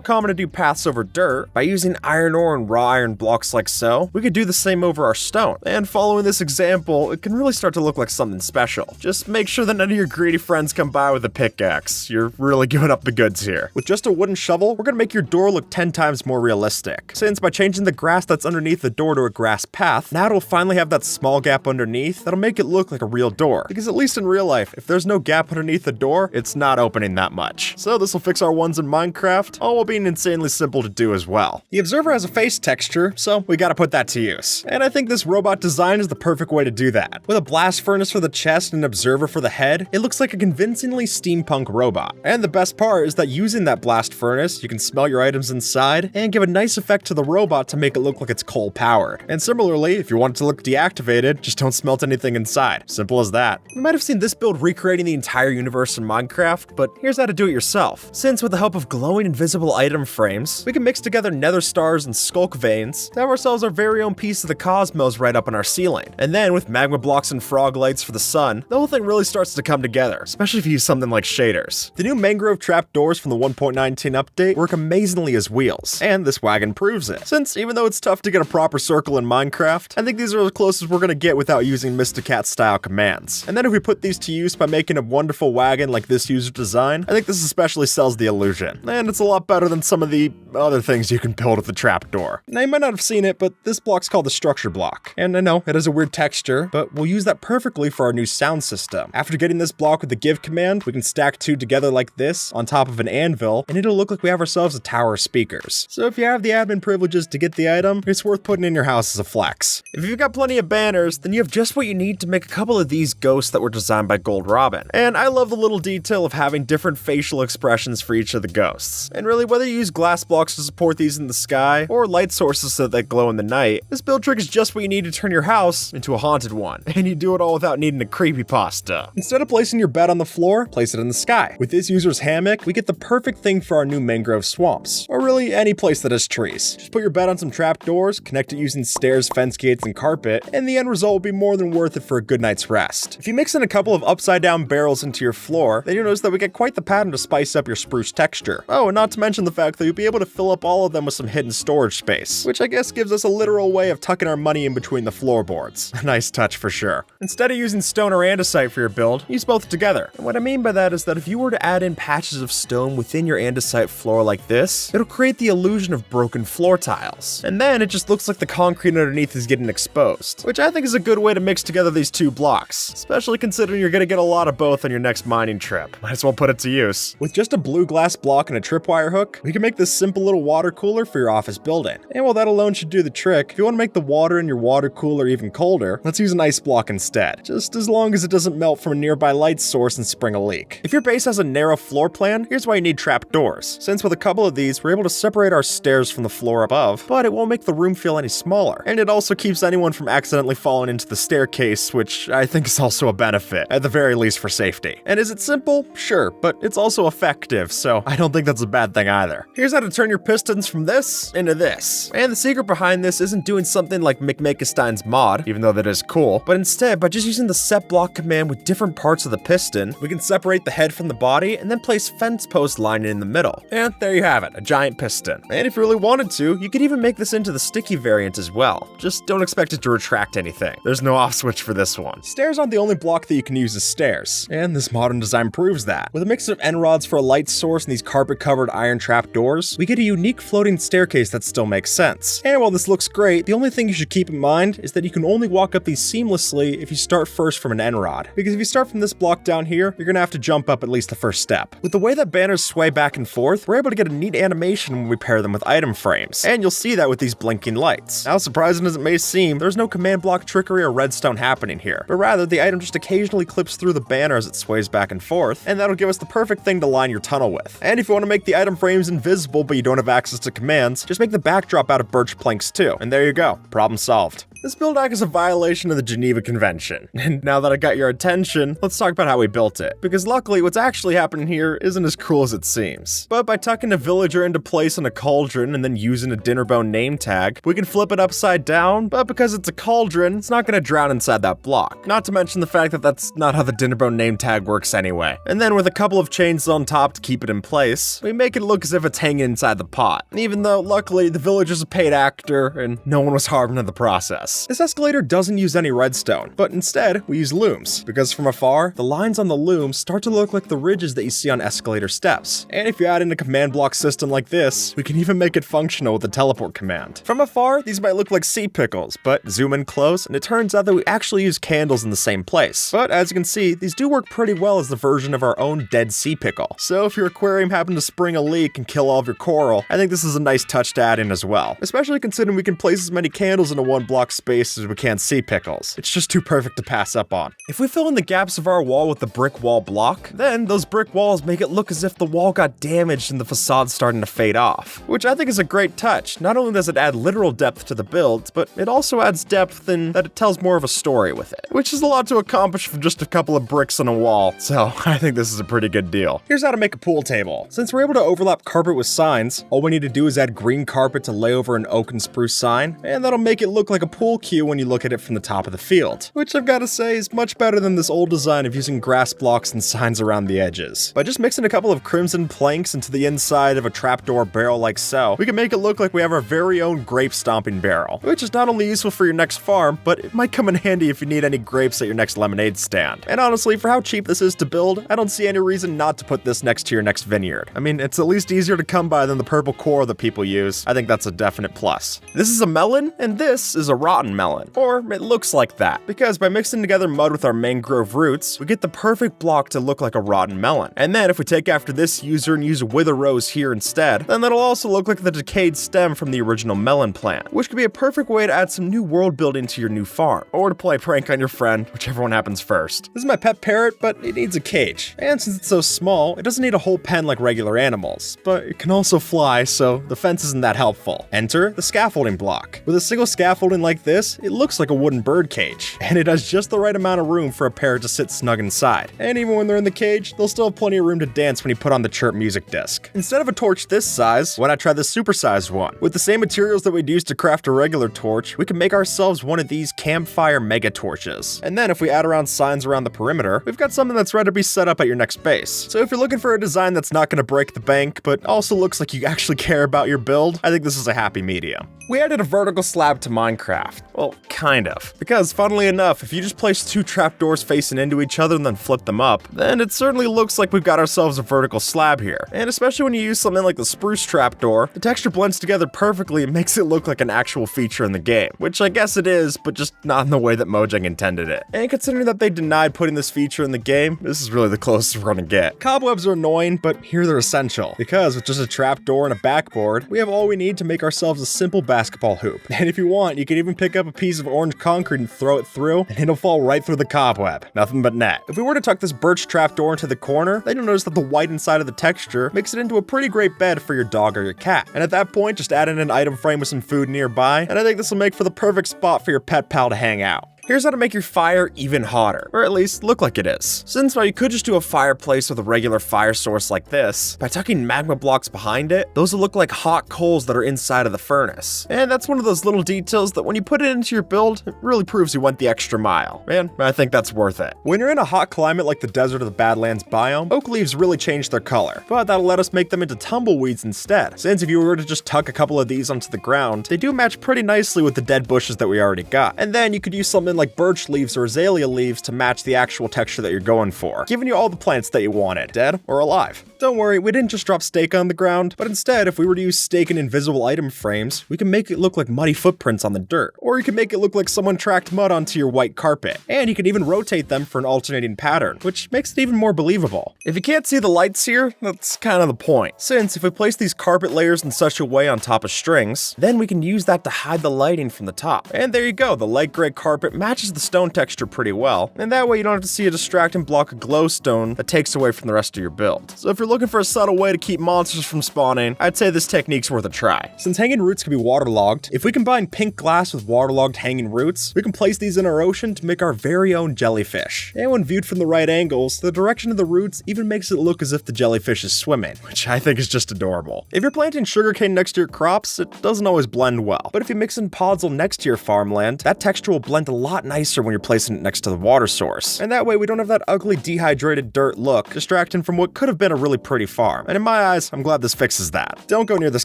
common to do paths over dirt, by using iron ore and raw iron blocks like so, we could do the same over our stone. And following this example, it can really start to look like something special. Just make sure that none of your greedy friends come by with a pickaxe. You're really giving up the goods here. With just a wooden shovel, we're gonna make your door look 10 times more realistic. Since by changing the grass that's underneath the door to a grass path, now it'll finally have that small gap underneath that'll make it look like a real door. Because at least in real life, if there's no gap underneath the door, it's not opening that much. So this will fix our ones in Minecraft, all while being insanely simple to do as well. The observer has a face texture, so we gotta put that to use. And I think this robot design is the perfect way to do that. With a blast furnace for the chest and an observer for the head, it looks like a convincingly steampunk robot. And the best part is that using that blast furnace, you can smell your items inside and give a nice effect to the robot to make it look like it's coal powered. And similarly, if you want it to look deactivated, just don't smelt anything inside. Simple as that. You might have seen this build recreating the entire universe in Minecraft, but here's how to do it yourself. Since with the help of glowing invisible item frames, we can mix together nether stars and skulk veins to have ourselves our very own piece of the cosmos right up in our ceiling. And then with magma blocks and frog lights for the sun, the whole thing really starts to come together, especially if you use something like shaders. The new mangrove trapdoors from the 1.19 update work amazingly as wheels, and this wagon proves it. Since even though it's tough to get a proper circle in Minecraft, I think these are as close as we're gonna get without using Mysticat style commands. And then if we put these to use by making a wonderful wagon like this user design, I think this especially sells the illusion. And it's a lot better than some of the other things you can build with the trapdoor. Now you might not have seen it, but this block's called the structure block. And I know it has a weird texture, but we'll use that perfectly for our new sound system. After getting this block with the give command, we can stack two together like this on top of an anvil, and it'll look like we have ourselves a tower of speakers. So if you have the admin privileges to get the item, it's worth putting in your house as a flex. If you've got plenty of banners, then you have just what you need to make a couple of these ghosts that were designed by Gold Robin. And I love the little detail of having different facial expressions for each of the ghosts. And really, whether you use glass blocks to support these in the sky, or light sources so that they glow in the night, this build trick is just what you need to turn your house into a haunted one. And you do it all without needing a creepypasta. Instead of placing your bed on the floor, place it in the sky. With this user's hammock, we get the perfect thing for our new mangrove swamps. Or really, any place that has trees. Just put your bed on some trapdoors, connect it using stairs, fence gates, and carpet, and the end result will be more than worth it for a good night's rest. If you mix in a couple of upside down barrels into your floor, then you'll notice that we get quite the pattern to spice up your spruce texture. Oh, and not to mention the fact that you'll be able to fill up all of them with some hidden storage space, which I guess gives us a literal way of tucking our money in between the floorboards. A nice touch for sure. Instead of using stone or andesite for your build, use both together. And what I mean by that is that if you were to add in patches of stone within your andesite floor like this, it'll create the illusion of broken floor tiles. And then it just looks like the concrete underneath is getting exposed, which I think is a good way to mix together these two blocks, especially considering you're gonna get a lot of both on your next mining trip. Might as well put it to use. With just a blue glass block and a tripwire hook, we can make this simple little water cooler for your office building. And while that alone should do the trick, if you want to make the water in your water cooler even colder, let's use an ice block instead, just as long as it doesn't melt from a nearby light source and spring a leak. If your base has a narrow floor plan, here's why you need trapdoors. Since with a couple of these, we're able to separate our stairs from the floor above, but it won't make the room feel any smaller. And it also keeps anyone from accidentally falling into the staircase, which I think is also a benefit, at the very least for safety. And is it simple? Sure, but it's also effective, so I don't think that's a bad thing either. Here's how to turn your pistons from this into this. And the secret behind this isn't doing something like McMakestein's mod, even though that is cool, but instead by just using the set block command with different parts of the piston, we can separate the head from the body and then place fence post lining in the middle. well. And there you have it, a giant piston. And if you really wanted to, you could even make this into the sticky variant as well. Just don't expect it to retract anything. There's no off switch for this one. Stairs aren't the only block that you can use as stairs, and this modern design proves that. With a mix of end rods for a light source and these carpet-covered iron trap doors, we get a unique floating staircase that still makes sense. And while this looks great, the only thing you should keep in mind is that you can only walk up these seamlessly if you start first from an end rod. Because if you start from this block down here, you're gonna have to jump up at least the first step. With the way that banners sway back and forth, we're able to get a neat animation when we pair them with item frames. And you'll see that with these blinking lights. Now, surprising as it may seem, there's no command block trickery or redstone happening here, but rather the item just occasionally clips through the banner as it sways back and forth, and that'll give us the perfect thing to line your tunnel with. And if you want to make the item frames invisible but you don't have access to commands, just make the backdrop out of birch planks too. And there you go, problem solved. This build hack is a violation of the Geneva Convention. And now that I got your attention, let's talk about how we built it. Because luckily, what's actually happening here isn't as cruel as it seems. But by tucking a villager into place in a cauldron and then using a Dinnerbone name tag, we can flip it upside down, but because it's a cauldron, it's not gonna drown inside that block. Not to mention the fact that that's not how the Dinnerbone name tag works anyway. And then with a couple of chains on top to keep it in place, we make it look as if it's hanging inside the pot. Even though, luckily, the villager's a paid actor and no one was harmed in the process. This escalator doesn't use any redstone, but instead, we use looms, because from afar, the lines on the looms start to look like the ridges that you see on escalator steps. And if you add in a command block system like this, we can even make it functional with the teleport command. From afar, these might look like sea pickles, but zoom in close, and it turns out that we actually use candles in the same place. But as you can see, these do work pretty well as the version of our own dead sea pickle. So if your aquarium happened to spring a leak and kill all of your coral, I think this is a nice touch to add in as well. Especially considering we can place as many candles in a one block space as we can sea pickles. It's just too perfect to pass up on. If we fill in the gaps of our wall with the brick wall block, then those brick walls make it look as if the wall got damaged and the facade's starting to fade off. Which I think is a great touch. Not only does it add literal depth to the build, but it also adds depth in that it tells more of a story with it. Which is a lot to accomplish from just a couple of bricks on a wall, so I think this is a pretty good deal. Here's how to make a pool table. Since we're able to overlap carpet with signs, all we need to do is add green carpet to lay over an oak and spruce sign, and that'll make it look like a pool cue when you look at it from the top of the field, which I've got to say is much better than this old design of using grass blocks and signs around the edges. By just mixing a couple of crimson planks into the inside of a trapdoor barrel like so, we can make it look like we have our very own grape stomping barrel, which is not only useful for your next farm, but it might come in handy if you need any grapes at your next lemonade stand. And honestly, for how cheap this is to build, I don't see any reason not to put this next to your next vineyard. I mean, it's at least easier to come by than the purple core that people use. I think that's a definite plus. This is a melon, and this is a rotten melon. Or it looks like that, because by mixing together mud with our mangrove roots, we get the perfect block to look like a rotten melon. And then if we take after this user and use a wither rose here instead, then that'll also look like the decayed stem from the original melon plant, which could be a perfect way to add some new world building to your new farm, or to play a prank on your friend, whichever one happens first. This is my pet parrot, but it needs a cage. And since it's so small, it doesn't need a whole pen like regular animals, but it can also fly, so the fence isn't that helpful. Enter the scaffolding block. With a single scaffolding like this, it looks like a wooden bird cage, and it has just the right amount of room for a parrot to sit snug inside. And even when they're in the cage, they'll still have plenty of room to dance when you put on the chirp music disc. Instead of a torch this size, why not try this supersized one? With the same materials that we'd use to craft a regular torch, we can make ourselves one of these campfire mega torches. And then if we add around signs around the perimeter, we've got something that's ready to be set up at your next base. So if you're looking for a design that's not going to break the bank, but also looks like you actually care about your build, I think this is a happy medium. We added a vertical slab to Minecraft. Well, kind of. Because, funnily enough, if you just place two trapdoors facing into each other and then flip them up, then it certainly looks like we've got ourselves a vertical slab here. And especially when you use something like the spruce trapdoor, the texture blends together perfectly and makes it look like an actual feature in the game. Which I guess it is, but just not in the way that Mojang intended it. And considering that they denied putting this feature in the game, this is really the closest we're gonna get. Cobwebs are annoying, but here they're essential. Because with just a trapdoor and a backboard, we have all we need to make ourselves a simple basketball hoop. And if you want, you can even pick up a piece of orange concrete and throw it through, and it'll fall right through the cobweb. Nothing but net. If we were to tuck this birch trapdoor into the corner, then you'll notice that the white inside of the texture makes it into a pretty great bed for your dog or your cat. And at that point, just add in an item frame with some food nearby, and I think this will make for the perfect spot for your pet pal to hang out. Here's how to make your fire even hotter, or at least look like it is. Since while you could just do a fireplace with a regular fire source like this, by tucking magma blocks behind it, those will look like hot coals that are inside of the furnace. And that's one of those little details that when you put it into your build, it really proves you went the extra mile. And I think that's worth it. When you're in a hot climate like the desert or the Badlands biome, oak leaves really change their color, but that'll let us make them into tumbleweeds instead. Since if you were to just tuck a couple of these onto the ground, they do match pretty nicely with the dead bushes that we already got. And then you could use something like birch leaves or azalea leaves to match the actual texture that you're going for, giving you all the plants that you wanted, dead or alive. Don't worry, we didn't just drop steak on the ground, but instead, if we were to use steak in invisible item frames, we can make it look like muddy footprints on the dirt. Or you can make it look like someone tracked mud onto your white carpet. And you can even rotate them for an alternating pattern, which makes it even more believable. If you can't see the lights here, that's kind of the point. Since if we place these carpet layers in such a way on top of strings, then we can use that to hide the lighting from the top. And there you go, the light gray carpet matches the stone texture pretty well, and that way you don't have to see a distracting block of glowstone that takes away from the rest of your build. So if you're looking for a subtle way to keep monsters from spawning, I'd say this technique's worth a try. Since hanging roots can be waterlogged, if we combine pink glass with waterlogged hanging roots, we can place these in our ocean to make our very own jellyfish. And when viewed from the right angles, the direction of the roots even makes it look as if the jellyfish is swimming, which I think is just adorable. If you're planting sugarcane next to your crops, it doesn't always blend well, but if you mix in podzol next to your farmland, that texture will blend a lot nicer when you're placing it next to the water source. And that way we don't have that ugly dehydrated dirt look distracting from what could have been a really pretty farm. And in my eyes, I'm glad this fixes that. Don't go near this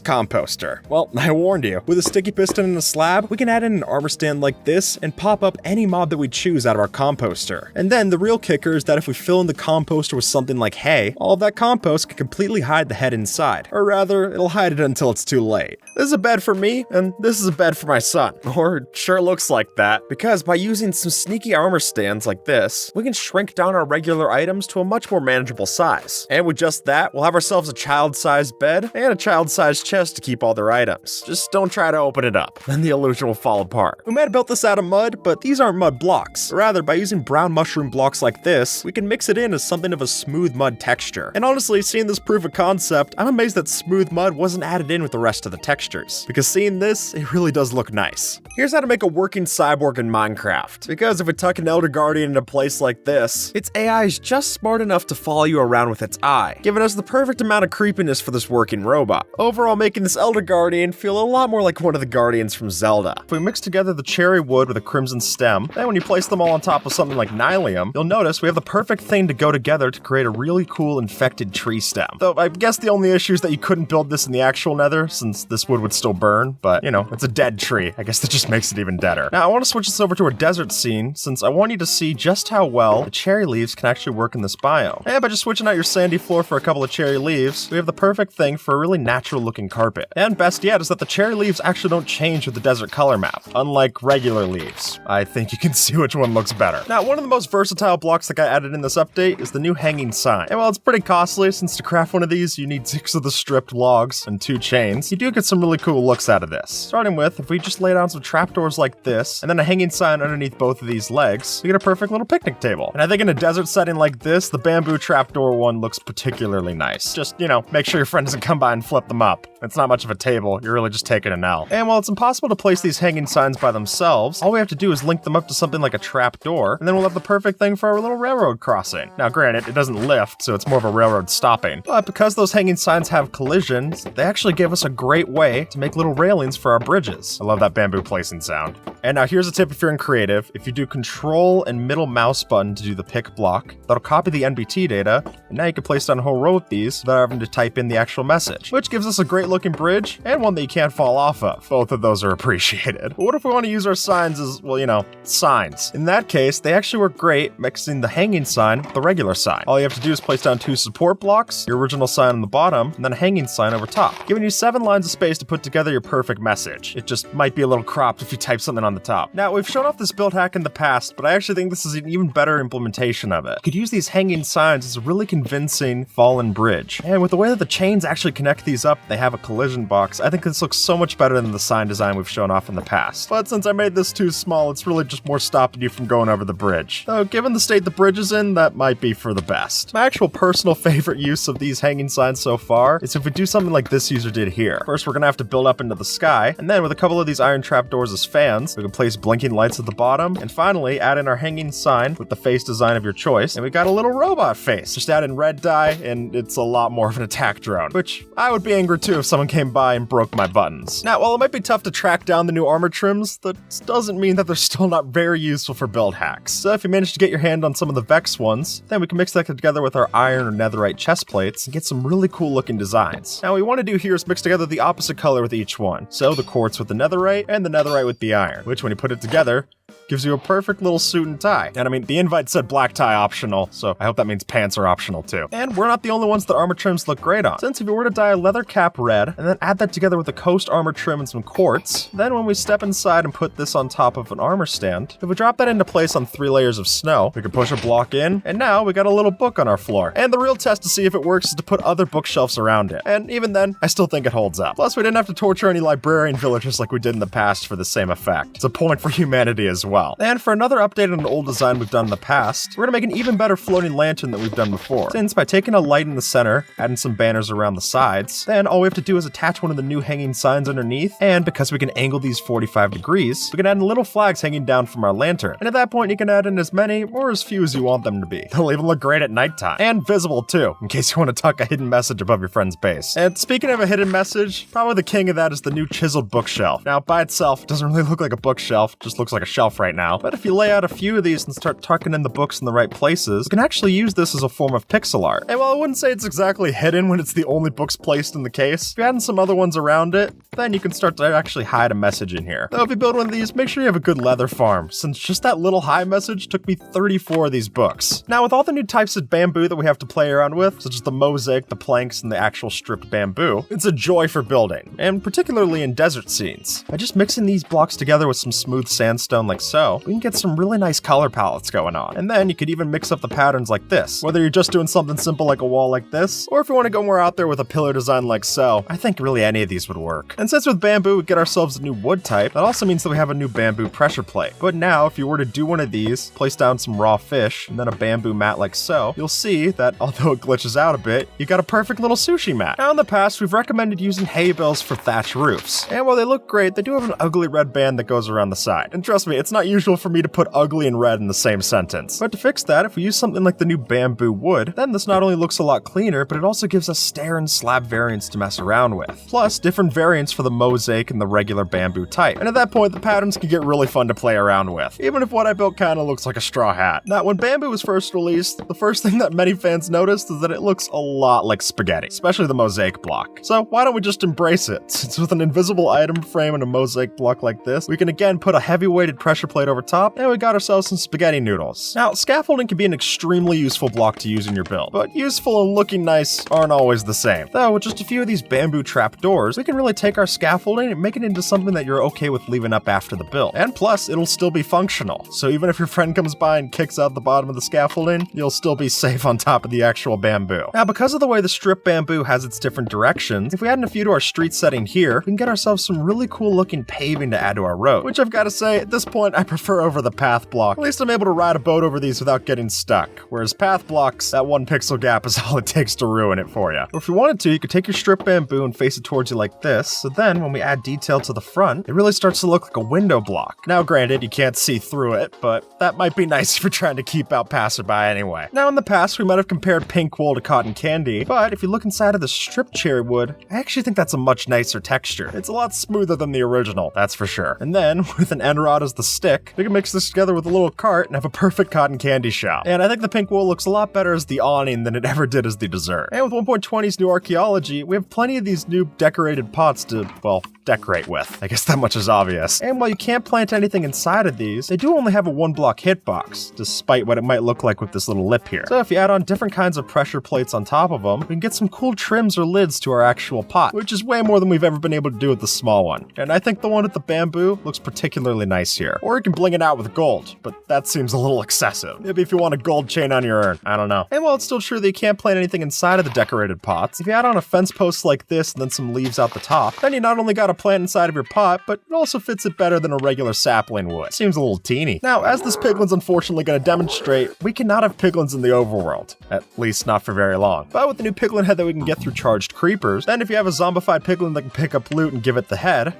composter. Well, I warned you. With a sticky piston and a slab, we can add in an armor stand like this and pop up any mob that we choose out of our composter. And then the real kicker is that if we fill in the composter with something like hay, all of that compost can completely hide the head inside. Or rather, it'll hide it until it's too late. This is a bed for me, and this is a bed for my son. Or it sure looks like that, because by using some sneaky armor stands like this, we can shrink down our regular items to a much more manageable size. And with just that, we'll have ourselves a child-sized bed and a child-sized chest to keep all their items. Just don't try to open it up, then the illusion will fall apart. We might have built this out of mud, but these aren't mud blocks. Rather, by using brown mushroom blocks like this, we can mix it in as something of a smooth mud texture. And honestly, seeing this proof of concept, I'm amazed that smooth mud wasn't added in with the rest of the textures. Because seeing this, it really does look nice. Here's how to make a working cyborg in Minecraft. Because if we tuck an Elder Guardian in a place like this, its AI is just smart enough to follow you around with its eye, giving us the perfect amount of creepiness for this working robot. Overall, making this Elder Guardian feel a lot more like one of the Guardians from Zelda. If we mix together the cherry wood with a crimson stem, then when you place them all on top of something like Nylium, you'll notice we have the perfect thing to go together to create a really cool infected tree stem. Though I guess the only issue is that you couldn't build this in the actual nether, since this wood would still burn, but you know, it's a dead tree. I guess that just makes it even deader. Now I want to switch this over to a desert scene, since I want you to see just how well the cherry leaves can actually work in this biome. And by just switching out your sandy floor for a couple of cherry leaves, we have the perfect thing for a really natural looking carpet. And best yet is that the cherry leaves actually don't change with the desert color map, unlike regular leaves. I think you can see which one looks better. Now, one of the most versatile blocks that got added in this update is the new hanging sign. And while it's pretty costly, since to craft one of these you need 6 of the stripped logs and 2 chains, you do get some really cool looks out of this. Starting with, if we just lay down some trapdoors like this, and then a hanging sign underneath both of these legs, we get a perfect little picnic table. And I think in a desert setting like this, the bamboo trapdoor one looks particularly nice. Just, you know, make sure your friend doesn't come by and flip them up. It's not much of a table, you're really just taking an L. And while it's impossible to place these hanging signs by themselves, all we have to do is link them up to something like a trap door, and then we'll have the perfect thing for our little railroad crossing. Now granted, it doesn't lift, so it's more of a railroad stopping, but because those hanging signs have collisions, they actually give us a great way to make little railings for our bridges. I love that bamboo placing sound. And now here's a tip if you're in creative. If you do Control and middle mouse button to do the pick block, that'll copy the NBT data, and now you can place down a whole row of these without having to type in the actual message, which gives us a great looking bridge and one that you can't fall off of. Both of those are appreciated. But what if we want to use our signs as, well, you know, signs? In that case, they actually work great mixing the hanging sign with the regular sign. All you have to do is place down 2 support blocks, your original sign on the bottom, and then a hanging sign over top, giving you 7 lines of space to put together your perfect message. It just might be a little cropped if you type something on the top. Now, we've shown off this build hack in the past, but I actually think this is an even better implementation of it. You could use these hanging signs as a really convincing fallen bridge. And with the way that the chains actually connect these up, they have a collision box, I think this looks so much better than the sign design we've shown off in the past. But since I made this too small, it's really just more stopping you from going over the bridge. Though, given the state the bridge is in, that might be for the best. My actual personal favorite use of these hanging signs so far is if we do something like this user did here. First, we're gonna have to build up into the sky, and then with a couple of these iron trapdoors as fans, we can place blinking lights at the bottom, and finally add in our hanging sign with the face design of your choice, and we got a little robot face. Just add in red dye, and it's a lot more of an attack drone, which I would be angry too if someone came by and broke my buttons. Now, while it might be tough to track down the new armor trims, that doesn't mean that they're still not very useful for build hacks. So if you manage to get your hand on some of the Vex ones, then we can mix that together with our iron or netherite chest plates and get some really cool looking designs. Now, what we want to do here is mix together the opposite color with each one. So the quartz with the netherite and the netherite with the iron, which when you put it together, gives you a perfect little suit and tie. And I mean, the invite said black tie optional, so I hope that means pants are optional too. And we're not the only ones that armor trims look great on. Since if you were to dye a leather cap red, and then add that together with the coast armor trim and some quartz, then when we step inside and put this on top of an armor stand, if we drop that into place on 3 layers of snow, we can push a block in, and now we got a little book on our floor. And the real test to see if it works is to put other bookshelves around it. And even then, I still think it holds up. Plus, we didn't have to torture any librarian villagers like we did in the past for the same effect. It's a point for humanity as well. And for another update on an old design we've done in the past, we're gonna make an even better floating lantern than we've done before. Since by taking a light in the center, adding some banners around the sides, then all we have to do is attach one of the new hanging signs underneath, and because we can angle these 45 degrees, we can add in little flags hanging down from our lantern. And at that point, you can add in as many or as few as you want them to be. They'll even look great at nighttime. And visible too, in case you want to tuck a hidden message above your friend's base. And speaking of a hidden message, probably the king of that is the new chiseled bookshelf. Now, by itself, it doesn't really look like a bookshelf, just looks like a shelf right now. But if you lay out a few of these and start tucking in the books in the right places, you can actually use this as a form of pixel art. And while I wouldn't say it's exactly hidden when it's the only books placed in the case, if you add in some other ones around it, then you can start to actually hide a message in here. Though if you build one of these, make sure you have a good leather farm, since just that little high message took me 34 of these books. Now, with all the new types of bamboo that we have to play around with, such as the mosaic, the planks, and the actual stripped bamboo, it's a joy for building, and particularly in desert scenes. By just mixing these blocks together with some smooth sandstone like so, we can get some really nice color palettes going on. And then you could even mix up the patterns like this, whether you're just doing something simple like a wall like this, or if you want to go more out there with a pillar design like so. I think really any of these would work. And since with bamboo we get ourselves a new wood type, that also means that we have a new bamboo pressure plate. But now, if you were to do one of these, place down some raw fish, and then a bamboo mat like so, you'll see that although it glitches out a bit, you got a perfect little sushi mat. Now in the past, we've recommended using hay bales for thatch roofs. And while they look great, they do have an ugly red band that goes around the side. And trust me, it's not usual for me to put ugly and red in the same sentence. But to fix that, if we use something like the new bamboo wood, then this not only looks a lot cleaner, but it also gives us stair and slab variants to mess around with. Plus, different variants for the mosaic and the regular bamboo type. And at that point, the patterns can get really fun to play around with, even if what I built kinda looks like a straw hat. Now, when bamboo was first released, the first thing that many fans noticed is that it looks a lot like spaghetti, especially the mosaic block. So why don't we just embrace it? Since with an invisible item frame and a mosaic block like this, we can again put a heavy-weighted pressure plate over top, and we got ourselves some spaghetti noodles. Now, scaffolding can be an extremely useful block to use in your build, but useful and looking nice aren't always the same. Though, with just a few of these bamboo trapdoors, we can really take our scaffolding and make it into something that you're okay with leaving up after the build. And plus, it'll still be functional. So even if your friend comes by and kicks out the bottom of the scaffolding, you'll still be safe on top of the actual bamboo. Now, because of the way the strip bamboo has its different directions, if we add in a few to our street setting here, we can get ourselves some really cool looking paving to add to our road, which I've got to say, at this point, I prefer over the path block. At least I'm able to ride a boat over these without getting stuck, whereas path blocks, that 1 pixel gap is all it takes to ruin it for you. Or if you wanted to, you could take your strip bamboo and face it towards you like this, so then when we add detail to the front, it really starts to look like a window block. Now granted, you can't see through it, but that might be nice if you're trying to keep out passerby anyway. Now in the past, we might have compared pink wool to cotton candy, but if you look inside of the stripped cherry wood, I actually think that's a much nicer texture. It's a lot smoother than the original, that's for sure. And then, with an end rod as the stick, we can mix this together with a little cart and have a perfect cotton candy shop. And I think the pink wool looks a lot better as the awning than it ever did as the dessert. And with 1.20's new archaeology, we have plenty of these new decorated pots to, well, decorate with. I guess that much is obvious. And while you can't plant anything inside of these, they do only have a 1-block hitbox, despite what it might look like with this little lip here. So if you add on different kinds of pressure plates on top of them, we can get some cool trims or lids to our actual pot, which is way more than we've ever been able to do with the small one. And I think the one with the bamboo looks particularly nice here. Or you can bling it out with gold, but that seems a little excessive. Maybe if you want a gold chain on your urn, I don't know. And while it's still true that you can't plant anything inside of the decorated pots, if you add on a fence post like this and then some leaves out the top, then you not only got a plant inside of your pot, but it also fits it better than a regular sapling would. Seems a little teeny. Now, as this piglin's unfortunately going to demonstrate, we cannot have piglins in the overworld. At least not for very long. But with the new piglin head that we can get through charged creepers, then if you have a zombified piglin that can pick up loot and give it the head,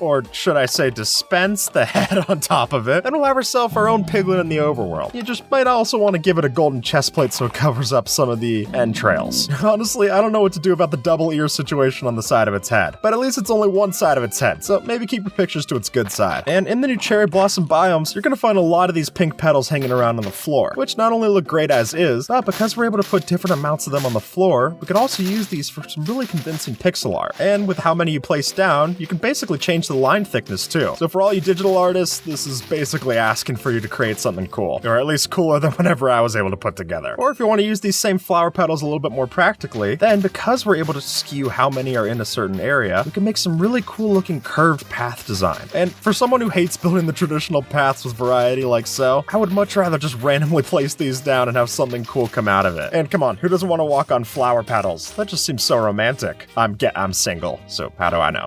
or should I say dispense, the head on top of it, and we'll have ourselves our own piglet in the overworld. You just might also want to give it a golden chest plate so it covers up some of the entrails. Honestly, I don't know what to do about the double ear situation on the side of its head, but at least it's only one side of its head, so maybe keep your pictures to its good side. And in the new cherry blossom biomes, you're gonna find a lot of these pink petals hanging around on the floor, which not only look great as is, but because we're able to put different amounts of them on the floor, we can also use these for some really convincing pixel art. And with how many you place down, you can basically change the line thickness too. So for all you digital artists, this is basically asking for you to create something cool, or at least cooler than whatever I was able to put together. Or if you want to use these same flower petals a little bit more practically, then because we're able to skew how many are in a certain area, we can make some really cool looking curved path design. And for someone who hates building the traditional paths with variety like so, I would much rather just randomly place these down and have something cool come out of it. And come on, who doesn't want to walk on flower petals? That just seems so romantic. I'm single, so how do I know?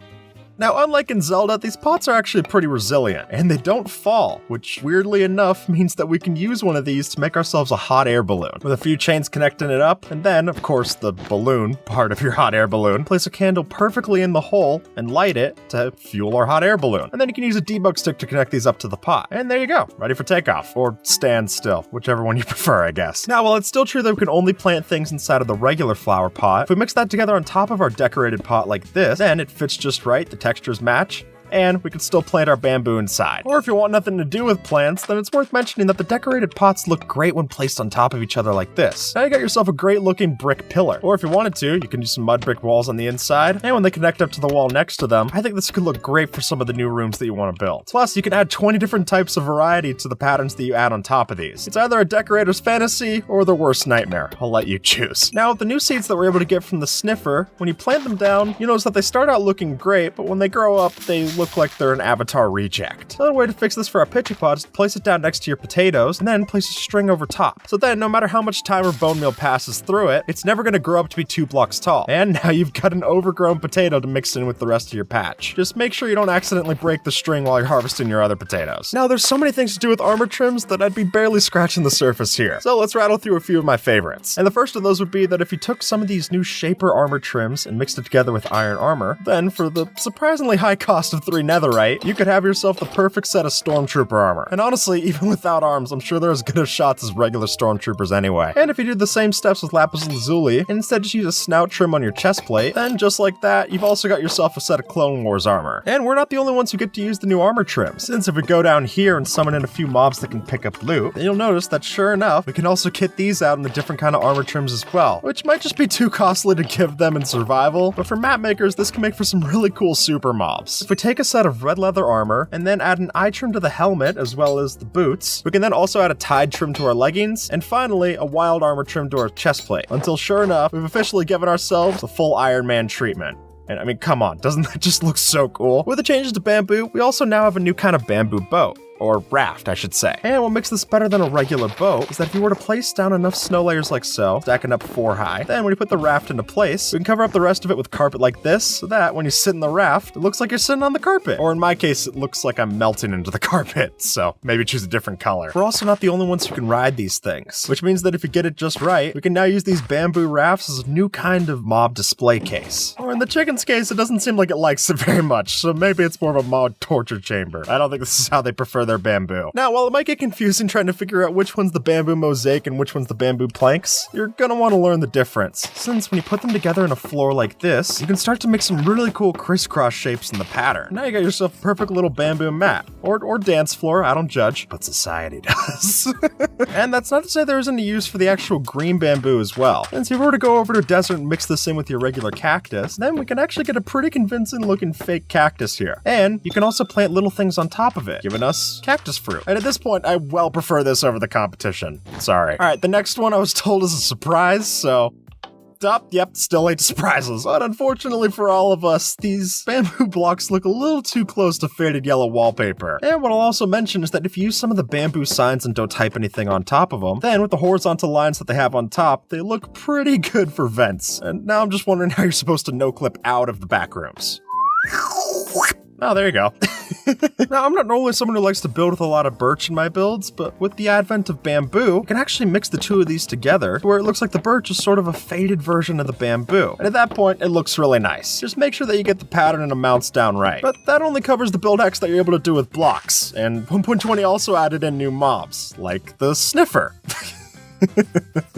Now, unlike in Zelda, these pots are actually pretty resilient, and they don't fall, which weirdly enough means that we can use one of these to make ourselves a hot air balloon, with a few chains connecting it up, and then, of course, the balloon, part of your hot air balloon, place a candle perfectly in the hole and light it to fuel our hot air balloon. And then you can use a debug stick to connect these up to the pot. And there you go, ready for takeoff, or stand still, whichever one you prefer, I guess. Now, while it's still true that we can only plant things inside of the regular flower pot, if we mix that together on top of our decorated pot like this, then it fits just right, the textures match, and we can still plant our bamboo inside. Or if you want nothing to do with plants, then it's worth mentioning that the decorated pots look great when placed on top of each other like this. Now you got yourself a great looking brick pillar. Or if you wanted to, you can do some mud brick walls on the inside, and when they connect up to the wall next to them, I think this could look great for some of the new rooms that you want to build. Plus, you can add 20 different types of variety to the patterns that you add on top of these. It's either a decorator's fantasy or their worst nightmare. I'll let you choose. Now, with the new seeds that we're able to get from the sniffer, when you plant them down, you notice that they start out looking great, but when they grow up, they look like they're an Avatar reject. Another way to fix this for our pitching pod is to place it down next to your potatoes and then place a string over top. So then, no matter how much time or bone meal passes through it, it's never going to grow up to be 2 blocks tall. And now you've got an overgrown potato to mix in with the rest of your patch. Just make sure you don't accidentally break the string while you're harvesting your other potatoes. Now, there's so many things to do with armor trims that I'd be barely scratching the surface here. So let's rattle through a few of my favorites. And the first of those would be that if you took some of these new Shaper armor trims and mixed it together with iron armor, then for the surprisingly high cost of 3 netherite, you could have yourself the perfect set of Stormtrooper armor. And honestly, even without arms, I'm sure they're as good as shots as regular Stormtroopers anyway. And if you do the same steps with Lapis Lazuli, and instead just use a snout trim on your chest plate, then just like that, you've also got yourself a set of Clone Wars armor. And we're not the only ones who get to use the new armor trim, since if we go down here and summon in a few mobs that can pick up loot, then you'll notice that sure enough, we can also kit these out in the different kind of armor trims as well, which might just be too costly to give them in survival, but for map makers, this can make for some really cool super mobs. If we take a set of red leather armor, and then add an eye trim to the helmet as well as the boots, we can then also add a tide trim to our leggings, and finally a wild armor trim to our chest plate, until sure enough, we've officially given ourselves the full Iron Man treatment. And I mean, come on, doesn't that just look so cool? With the changes to bamboo, we also now have a new kind of bamboo boat. Or raft, I should say. And what makes this better than a regular boat is that if you were to place down enough snow layers like so, stacking up 4 high, then when you put the raft into place, we can cover up the rest of it with carpet like this, so that when you sit in the raft, it looks like you're sitting on the carpet. Or in my case, it looks like I'm melting into the carpet, so maybe choose a different color. We're also not the only ones who can ride these things, which means that if you get it just right, we can now use these bamboo rafts as a new kind of mob display case. Or in the chicken's case, it doesn't seem like it likes it very much, so maybe it's more of a mob torture chamber. I don't think this is how they prefer their bamboo. Now, while it might get confusing trying to figure out which one's the bamboo mosaic and which one's the bamboo planks, you're gonna want to learn the difference, since when you put them together in a floor like this, you can start to make some really cool crisscross shapes in the pattern. Now you got yourself a perfect little bamboo mat, or dance floor, I don't judge, but society does. And that's not to say there isn't a use for the actual green bamboo as well. Since if you were to go over to a desert and mix this in with your regular cactus, then we can actually get a pretty convincing looking fake cactus here. And you can also plant little things on top of it, giving us cactus fruit. And at this point, I well prefer this over the competition. Sorry. Alright, the next one I was told is a surprise, so... Yep, still hate surprises. But unfortunately for all of us, these bamboo blocks look a little too close to faded yellow wallpaper. And what I'll also mention is that if you use some of the bamboo signs and don't type anything on top of them, then with the horizontal lines that they have on top, they look pretty good for vents. And now I'm just wondering how you're supposed to no-clip out of the back rooms. Oh, there you go. Now, I'm not normally someone who likes to build with a lot of birch in my builds, but with the advent of bamboo, you can actually mix the two of these together to where it looks like the birch is sort of a faded version of the bamboo. And at that point, it looks really nice. Just make sure that you get the pattern and amounts down right. But that only covers the build hacks that you're able to do with blocks. And 1.20 also added in new mobs, like the Sniffer.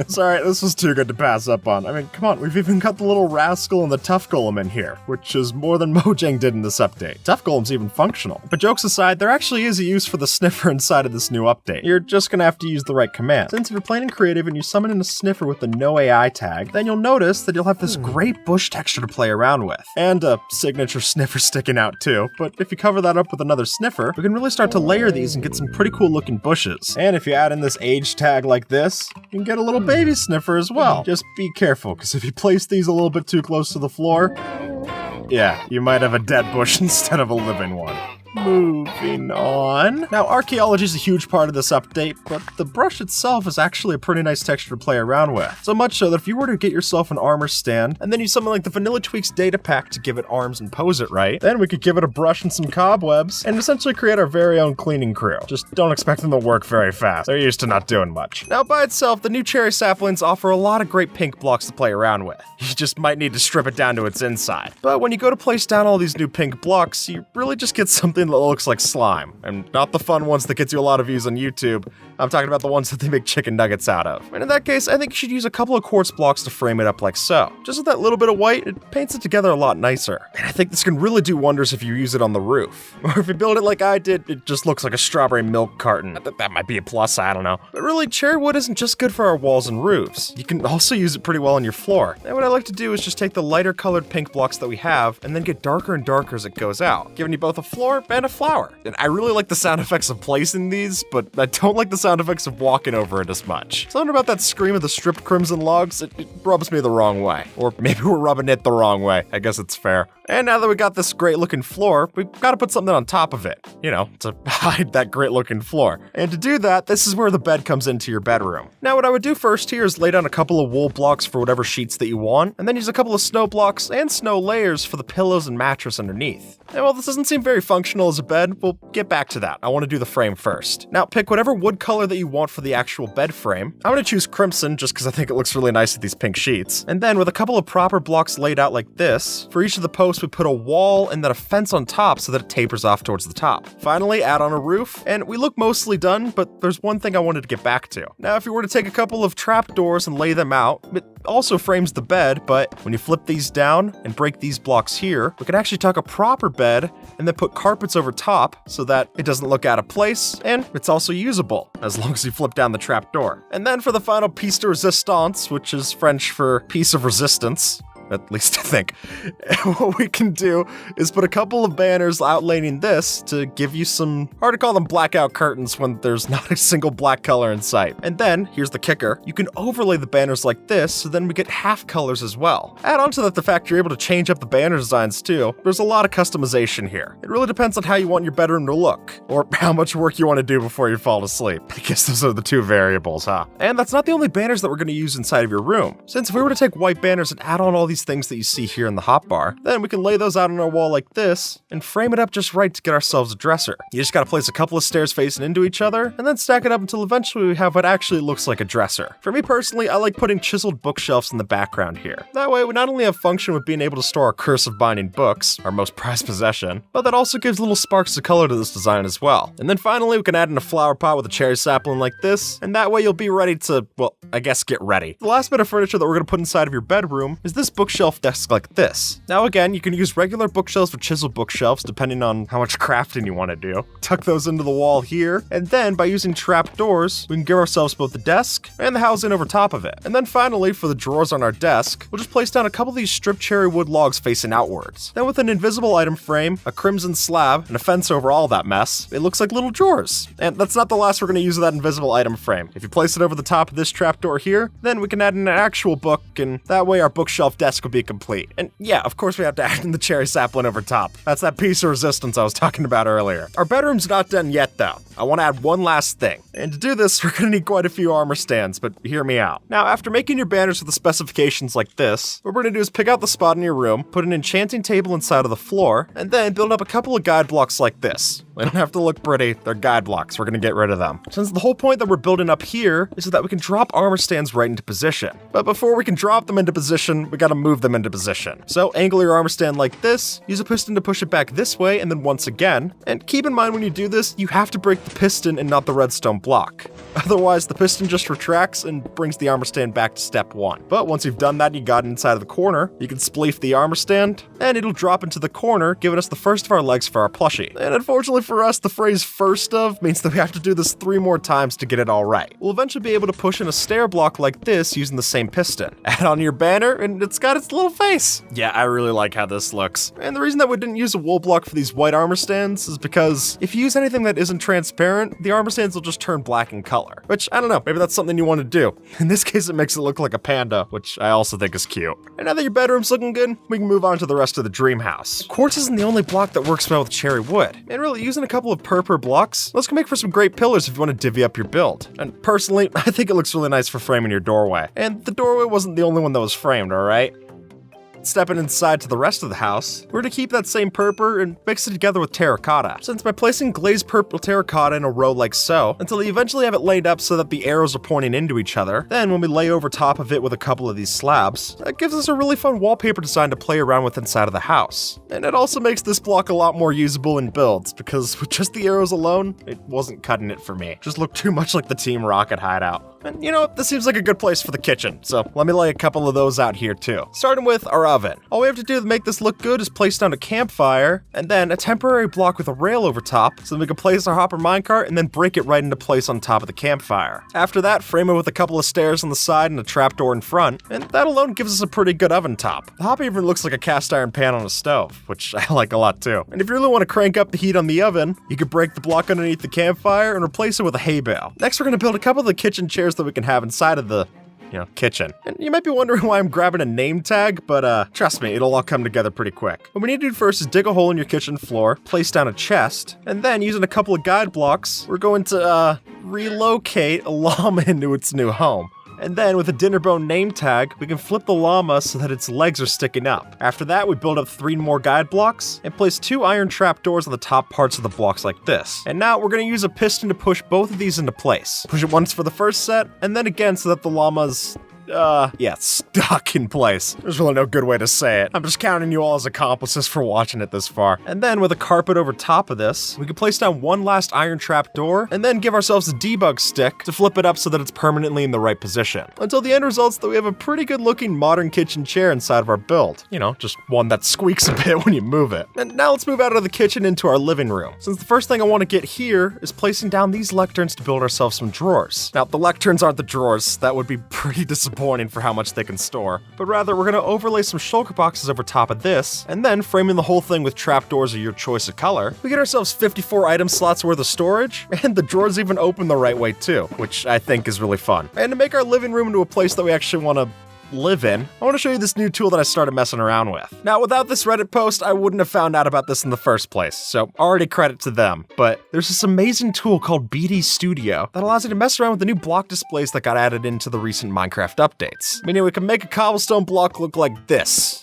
Sorry, this was too good to pass up on. I mean, come on, we've even got the little rascal and the tough golem in here, which is more than Mojang did in this update. Tough golem's even functional. But jokes aside, there actually is a use for the Sniffer inside of this new update. You're just gonna have to use the right command. Since if you're playing in creative and you summon in a Sniffer with the no AI tag, then you'll notice that you'll have this great bush texture to play around with. And a signature Sniffer sticking out too. But if you cover that up with another Sniffer, we can really start to layer these and get some pretty cool looking bushes. And if you add in this age tag like this, you can get a little baby Sniffer as well. Just be careful, because if you place these a little bit too close to the floor, yeah, you might have a dead bush instead of a living one. Moving on. Now, archaeology is a huge part of this update, but the brush itself is actually a pretty nice texture to play around with. So much so that if you were to get yourself an armor stand, and then use something like the Vanilla Tweaks data pack to give it arms and pose it right, then we could give it a brush and some cobwebs, and essentially create our very own cleaning crew. Just don't expect them to work very fast. They're used to not doing much. Now, by itself, the new cherry saplings offer a lot of great pink blocks to play around with. You just might need to strip it down to its inside. But when you go to place down all these new pink blocks, you really just get something that looks like slime, and not the fun ones that gets you a lot of views on YouTube. I'm talking about the ones that they make chicken nuggets out of. And in that case, I think you should use a couple of quartz blocks to frame it up like so. Just with that little bit of white, it paints it together a lot nicer. And I think this can really do wonders if you use it on the roof. Or if you build it like I did, it just looks like a strawberry milk carton. That might be a plus, I don't know. But really, cherry wood isn't just good for our walls and roofs. You can also use it pretty well on your floor. And what I like to do is just take the lighter colored pink blocks that we have, and then get darker and darker as it goes out, giving you both a floor and a flower. And I really like the sound effects of placing these, but I don't like the sound effects of walking over it as much. Something about that scream of the stripped crimson logs, it rubs me the wrong way. Or maybe we're rubbing it the wrong way. I guess it's fair. And now that we got this great looking floor, we've got to put something on top of it, you know, to hide that great looking floor. And to do that, this is where the bed comes into your bedroom. Now what I would do first here is lay down a couple of wool blocks for whatever sheets that you want, and then use a couple of snow blocks and snow layers for the pillows and mattress underneath. And while this doesn't seem very functional as a bed, we'll get back to that. I want to do the frame first. Now pick whatever wood color that you want for the actual bed frame. I'm going to choose crimson just because I think it looks really nice with these pink sheets. And then with a couple of proper blocks laid out like this, for each of the posts we put a wall and then a fence on top so that it tapers off towards the top. Finally, add on a roof, and we look mostly done, but there's one thing I wanted to get back to. Now if you were to take a couple of trapdoors and lay them out, it also frames the bed, but when you flip these down and break these blocks here, we can actually tuck a proper bed and then put carpets over top so that it doesn't look out of place, and it's also usable, as long as you flip down the trapdoor. And then for the final piece de resistance, which is French for piece of resistance, at least I think, what we can do is put a couple of banners outlining this to give you some, hard to call them blackout curtains when there's not a single black color in sight. And then, here's the kicker, you can overlay the banners like this so then we get half colors as well. Add on to that the fact you're able to change up the banner designs too. There's a lot of customization here. It really depends on how you want your bedroom to look, or how much work you want to do before you fall asleep. I guess those are the two variables, huh? And that's not the only banners that we're going to use inside of your room. Since if we were to take white banners and add on all these things that you see here in the hotbar, then we can lay those out on our wall like this and frame it up just right to get ourselves a dresser. You just gotta place a couple of stairs facing into each other and then stack it up until eventually we have what actually looks like a dresser. For me personally, I like putting chiseled bookshelves in the background here. That way we not only have function with being able to store our cursive binding books, our most prized possession, but that also gives little sparks of color to this design as well. And then finally we can add in a flower pot with a cherry sapling like this, and that way you'll be ready to, well, I guess get ready. The last bit of furniture that we're gonna put inside of your bedroom is this bookshelf desk like this. Now again, you can use regular bookshelves or chiseled bookshelves depending on how much crafting you want to do. Tuck those into the wall here, and then by using trap doors, we can give ourselves both the desk and the housing over top of it. And then finally, for the drawers on our desk, we'll just place down a couple of these stripped cherry wood logs facing outwards. Then with an invisible item frame, a crimson slab, and a fence over all that mess, it looks like little drawers. And that's not the last we're going to use of that invisible item frame. If you place it over the top of this trapdoor here, then we can add in an actual book, and that way our bookshelf desk desk would be complete. And yeah, of course we have to add in the cherry sapling over top. That's that piece of resistance I was talking about earlier. Our bedroom's not done yet though. I want to add one last thing. And to do this, we're going to need quite a few armor stands, but hear me out. Now, after making your banners with the specifications like this, what we're going to do is pick out the spot in your room, put an enchanting table inside of the floor, and then build up a couple of guide blocks like this. They don't have to look pretty, they're guide blocks, we're going to get rid of them. Since the whole point that we're building up here is so that we can drop armor stands right into position. But before we can drop them into position, we got to move them into position. So angle your armor stand like this, use a piston to push it back this way, and then once again. And keep in mind when you do this, you have to break the piston and not the redstone block. Otherwise, the piston just retracts and brings the armor stand back to step 1. But once you've done that and you got it inside of the corner, you can spleef the armor stand, and it'll drop into the corner, giving us the first of our legs for our plushie. And unfortunately for us, the phrase first of means that we have to do this 3 more times to get it all right. We'll eventually be able to push in a stair block like this using the same piston. Add on your banner, and it's got its little face. Yeah, I really like how this looks. And the reason that we didn't use a wool block for these white armor stands is because if you use anything that isn't transparent, the armor stands will just turn black in color. Which, I don't know, maybe that's something you want to do. In this case, it makes it look like a panda, which I also think is cute. And now that your bedroom's looking good, we can move on to the rest of the dream house. Quartz isn't the only block that works well with cherry wood. And really, using a couple of purple blocks, those can make for some great pillars if you want to divvy up your build. And personally, I think it looks really nice for framing your doorway. And the doorway wasn't the only one that was framed, alright? Stepping inside to the rest of the house, we're to keep that same purple and mix it together with terracotta. Since by placing glazed purple terracotta in a row like so, until you eventually have it laid up so that the arrows are pointing into each other, then when we lay over top of it with a couple of these slabs, that gives us a really fun wallpaper design to play around with inside of the house. And it also makes this block a lot more usable in builds, because with just the arrows alone, it wasn't cutting it for me. It just looked too much like the Team Rocket hideout. And you know, this seems like a good place for the kitchen, so let me lay a couple of those out here too. Starting with our oven. All we have to do to make this look good is place down a campfire, and then a temporary block with a rail over top, so that we can place our hopper minecart and then break it right into place on top of the campfire. After that, frame it with a couple of stairs on the side and a trapdoor in front, and that alone gives us a pretty good oven top. The hopper even looks like a cast iron pan on a stove, which I like a lot too. And if you really want to crank up the heat on the oven, you could break the block underneath the campfire and replace it with a hay bale. Next, we're going to build a couple of the kitchen chairs that we can have inside of the kitchen. And you might be wondering why I'm grabbing a name tag, but trust me, it'll all come together pretty quick. What we need to do first is dig a hole in your kitchen floor, place down a chest, and then using a couple of guide blocks, we're going to relocate a llama into its new home. And then with a dinner bone name tag, we can flip the llama so that its legs are sticking up. After that, we build up 3 more guide blocks and place 2 iron trapdoors on the top parts of the blocks like this. And now we're going to use a piston to push both of these into place. Push it once for the first set, and then again so that the llama's stuck in place. There's really no good way to say it. I'm just counting you all as accomplices for watching it this far. And then with a carpet over top of this, we can place down one last iron trap door, and then give ourselves a debug stick to flip it up so that it's permanently in the right position. Until the end results that we have a pretty good looking modern kitchen chair inside of our build. You know, just one that squeaks a bit when you move it. And now let's move out of the kitchen into our living room. Since the first thing I want to get here is placing down these lecterns to build ourselves some drawers. Now, the lecterns aren't the drawers. That would be pretty disappointing for how much they can store, but rather we're going to overlay some shulker boxes over top of this, and then framing the whole thing with trapdoors of your choice of color, we get ourselves 54 item slots worth of storage, and the drawers even open the right way too, which I think is really fun. And to make our living room into a place that we actually want to live in, I want to show you this new tool that I started messing around with. Now, without this Reddit post, I wouldn't have found out about this in the first place, so already credit to them. But there's this amazing tool called BD Studio that allows you to mess around with the new block displays that got added into the recent Minecraft updates. Meaning we can make a cobblestone block look like this.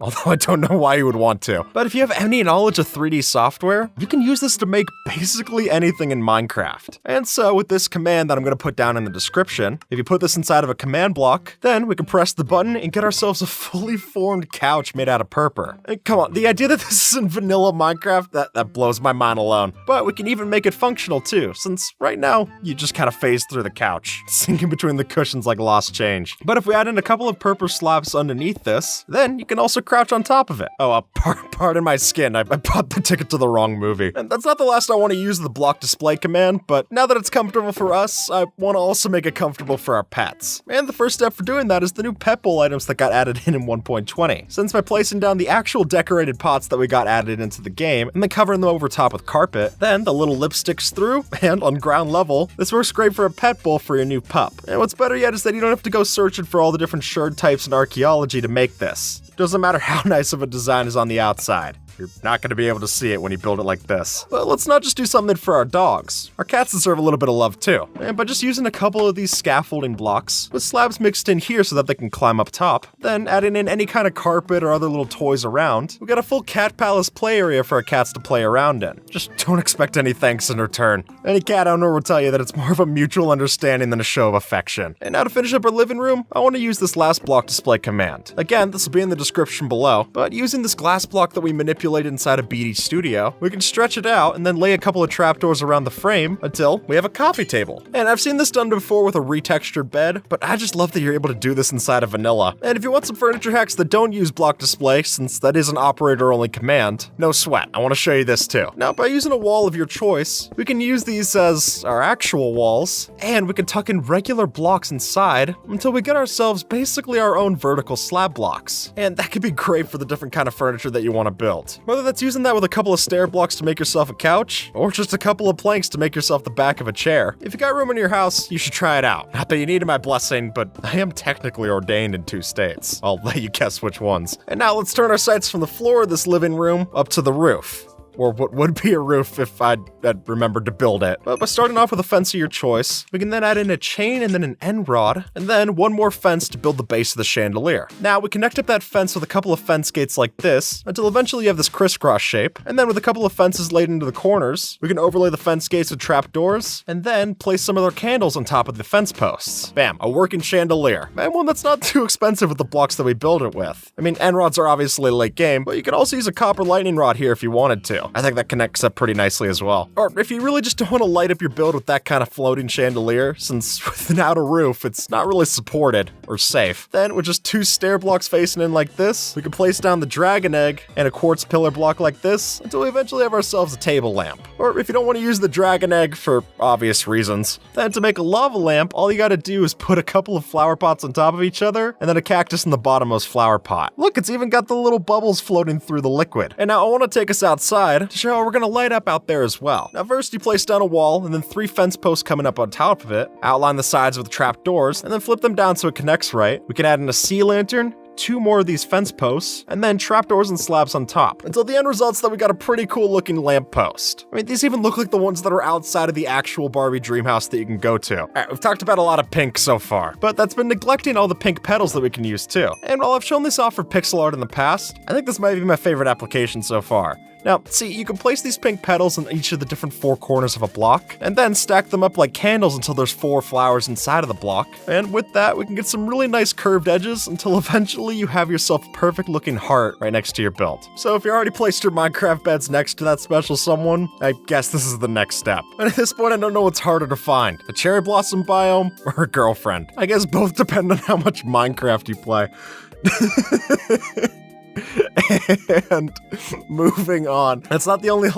Although I don't know why you would want to. But if you have any knowledge of 3D software, you can use this to make basically anything in Minecraft. And so with this command that I'm going to put down in the description, if you put this inside of a command block, then we can press the button and get ourselves a fully formed couch made out of purple. And come on, the idea that this is in vanilla Minecraft, that blows my mind alone. But we can even make it functional too, since right now, you just kind of phase through the couch, sinking between the cushions like lost change. But if we add in a couple of purple slabs underneath this, then you can also crouch on top of it. Oh, pardon my skin, I bought the ticket to the wrong movie. And that's not the last I want to use the block display command, but now that it's comfortable for us, I want to also make it comfortable for our pets. And the first step for doing that is the new pet bowl items that got added in 1.20. Since by placing down the actual decorated pots that we got added into the game, and then covering them over top with carpet, then the little lip sticks through, and on ground level, this works great for a pet bowl for your new pup. And what's better yet is that you don't have to go searching for all the different sherd types and archaeology to make this. Doesn't matter how nice of a design is on the outside. You're not going to be able to see it when you build it like this. But let's not just do something for our dogs. Our cats deserve a little bit of love too. And by just using a couple of these scaffolding blocks, with slabs mixed in here so that they can climb up top, then adding in any kind of carpet or other little toys around, we got a full cat palace play area for our cats to play around in. Just don't expect any thanks in return. Any cat owner will tell you that it's more of a mutual understanding than a show of affection. And now to finish up our living room, I want to use this last block display command. Again, this will be in the description below, but using this glass block that we manipulated inside of BD Studio, we can stretch it out and then lay a couple of trapdoors around the frame until we have a coffee table. And I've seen this done before with a retextured bed, but I just love that you're able to do this inside of vanilla. And if you want some furniture hacks that don't use block display, since that is an operator-only command, no sweat, I want to show you this too. Now, by using a wall of your choice, we can use these as our actual walls, and we can tuck in regular blocks inside until we get ourselves basically our own vertical slab blocks. And that could be great for the different kind of furniture that you want to build. Whether that's using that with a couple of stair blocks to make yourself a couch, or just a couple of planks to make yourself the back of a chair. If you got room in your house, you should try it out. Not that you needed my blessing, but I am technically ordained in 2 states. I'll let you guess which ones. And now let's turn our sights from the floor of this living room up to the roof. Or what would be a roof if I'd remembered to build it. But by starting off with a fence of your choice, we can then add in a chain and then an end rod, and then one more fence to build the base of the chandelier. Now, we connect up that fence with a couple of fence gates like this, until eventually you have this crisscross shape, and then with a couple of fences laid into the corners, we can overlay the fence gates with trapdoors, and then place some of their candles on top of the fence posts. Bam, a working chandelier. And one that's not too expensive with the blocks that we build it with. I mean, end rods are obviously late game, but you could also use a copper lightning rod here if you wanted to. I think that connects up pretty nicely as well. Or if you really just don't want to light up your build with that kind of floating chandelier, since without a roof, it's not really supported or safe, then with just 2 stair blocks facing in like this, we can place down the dragon egg and a quartz pillar block like this until we eventually have ourselves a table lamp. Or if you don't want to use the dragon egg for obvious reasons, then to make a lava lamp, all you gotta do is put a couple of flower pots on top of each other and then a cactus in the bottommost flower pot. Look, it's even got the little bubbles floating through the liquid. And now I want to take us outside to show how we're gonna light up out there as well. Now first you place down a wall and then 3 fence posts coming up on top of it, outline the sides with trap doors, and then flip them down so it connects right. We can add in a sea lantern, 2 more of these fence posts, and then trapdoors and slabs on top, until the end result's that we got a pretty cool looking lamp post. I mean, these even look like the ones that are outside of the actual Barbie dream house that you can go to. Alright, we've talked about a lot of pink so far, but that's been neglecting all the pink petals that we can use too. And while I've shown this off for pixel art in the past, I think this might be my favorite application so far. Now, see, you can place these pink petals in each of the different 4 corners of a block, and then stack them up like candles until there's 4 flowers inside of the block. And with that, we can get some really nice curved edges until eventually you have yourself a perfect looking heart right next to your build. So if you already placed your Minecraft beds next to that special someone, I guess this is the next step. And at this point, I don't know what's harder to find, a cherry blossom biome or a girlfriend. I guess both depend on how much Minecraft you play. And moving on. That's not the only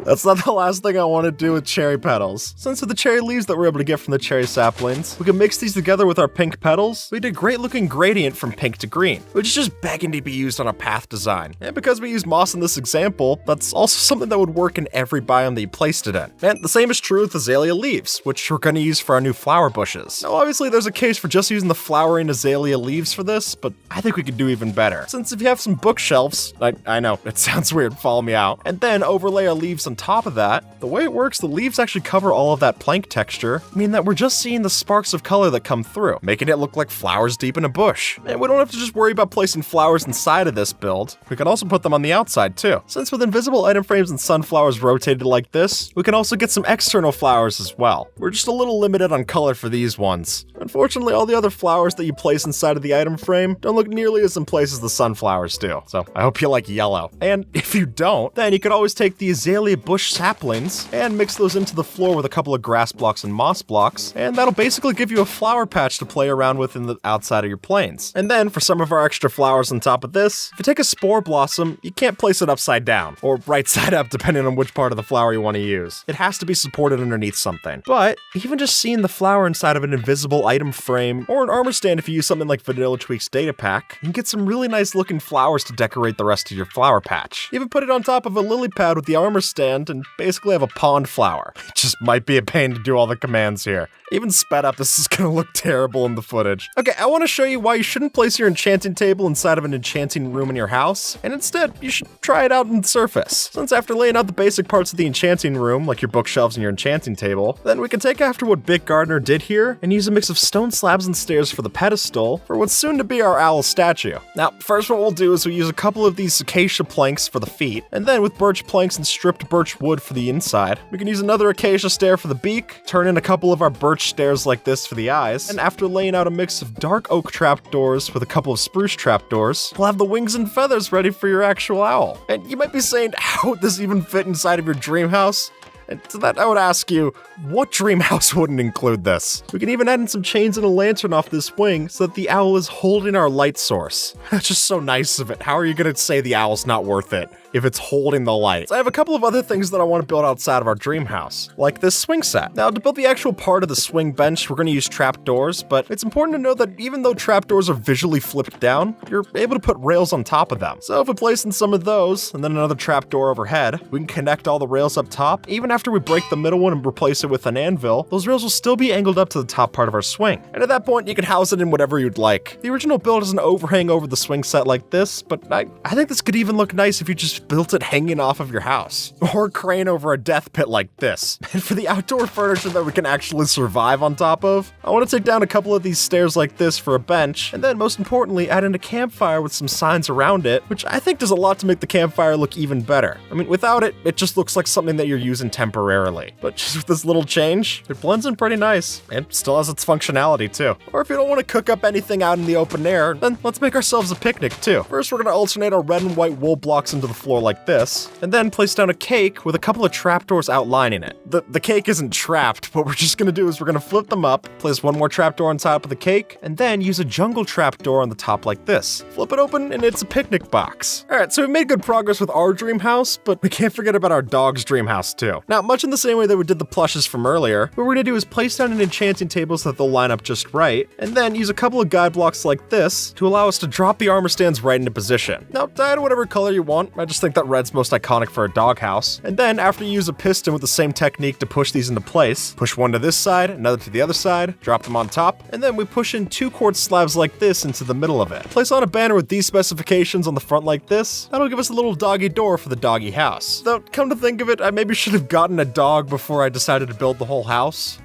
That's not the last thing I want to do with cherry petals. Since with the cherry leaves that we're able to get from the cherry saplings, we can mix these together with our pink petals. We did a great looking gradient from pink to green, which is just begging to be used on a path design. And because we use moss in this example, that's also something that would work in every biome that you placed it in. And the same is true with azalea leaves, which we're going to use for our new flower bushes. Now obviously there's a case for just using the flowering azalea leaves for this, but I think we could do even better. Since if you have some bookshelves, I know, it sounds weird, follow me out, and then overlay our leaves on top of that, the way it works, the leaves actually cover all of that plank texture, meaning that we're just seeing the sparks of color that come through, making it look like flowers deep in a bush. And we don't have to just worry about placing flowers inside of this build, we can also put them on the outside too. Since with invisible item frames and sunflowers rotated like this, we can also get some external flowers as well. We're just a little limited on color for these ones. Unfortunately, all the other flowers that you place inside of the item frame don't look nearly as in place as the sunflowers do, so I hope you like yellow. And if you don't, then you could always take the azalea bush saplings and mix those into the floor with a couple of grass blocks and moss blocks, and that'll basically give you a flower patch to play around with in the outside of your planes. And then for some of our extra flowers on top of this, if you take a spore blossom, you can't place it upside down, or right side up depending on which part of the flower you want to use. It has to be supported underneath something. But even just seeing the flower inside of an invisible item frame, or an armor stand if you use something like Vanilla Tweaks Data Pack, you can get some really nice looking flowers to decorate the rest of your flower patch. Even put it on top of a lily pad with the armor stand and basically have a pond flower. It just might be a pain to do all the commands here. Even sped up, this is gonna look terrible in the footage. Okay, I want to show you why you shouldn't place your enchanting table inside of an enchanting room in your house, and instead, you should try it out in Surface. Since after laying out the basic parts of the enchanting room, like your bookshelves and your enchanting table, then we can take after what Bic Gardner did here and use a mix of stone slabs and stairs for the pedestal for what's soon to be our owl statue. Now, first what we'll do is we use a couple of these acacia planks for the feet, and then with birch planks and stripped birch wood for the inside, we can use another acacia stair for the beak, turn in a couple of our birch stairs like this for the eyes, and after laying out a mix of dark oak trapdoors with a couple of spruce trapdoors, we'll have the wings and feathers ready for your actual owl. And you might be saying, how would this even fit inside of your dream house? And to that I would ask you, what dream house wouldn't include this? We can even add in some chains and a lantern off this wing so that the owl is holding our light source. That's just so nice of it. How are you gonna say the owl's not worth it if it's holding the light? So I have a couple of other things that I want to build outside of our dream house, like this swing set. Now, to build the actual part of the swing bench, we're going to use trapdoors, but it's important to know that even though trapdoors are visually flipped down, you're able to put rails on top of them. So if we place in some of those, and then another trapdoor overhead, we can connect all the rails up top. Even after we break the middle one and replace it with an anvil, those rails will still be angled up to the top part of our swing. And at that point, you can house it in whatever you'd like. The original build is an overhang over the swing set like this, but I think this could even look nice if you just built it hanging off of your house, or a crane over a death pit like this. And for the outdoor furniture that we can actually survive on top of, I want to take down a couple of these stairs like this for a bench, and then most importantly add in a campfire with some signs around it, which I think does a lot to make the campfire look even better. I mean, without it, it just looks like something that you're using temporarily. But just with this little change, it blends in pretty nice, and still has its functionality too. Or if you don't want to cook up anything out in the open air, then let's make ourselves a picnic too. First, we're going to alternate our red and white wool blocks into the floor like this, and then place down a cake with a couple of trapdoors outlining it. The cake isn't trapped. What we're just going to do is we're going to flip them up, place one more trapdoor on top of the cake, and then use a jungle trapdoor on the top like this. Flip it open, and it's a picnic box. Alright, so we made good progress with our dream house, but we can't forget about our dog's dream house too. Now, much in the same way that we did the plushes from earlier, what we're going to do is place down an enchanting table so that they'll line up just right, and then use a couple of guide blocks like this to allow us to drop the armor stands right into position. Now, dye it whatever color you want. I just think that red's most iconic for a doghouse. And then after you use a piston with the same technique to push these into place, push one to this side, another to the other side, drop them on top, and then we push in 2 quartz slabs like this into the middle of it. Place on a banner with these specifications on the front like this. That'll give us a little doggy door for the doggy house. Though, come to think of it, I maybe should have gotten a dog before I decided to build the whole house.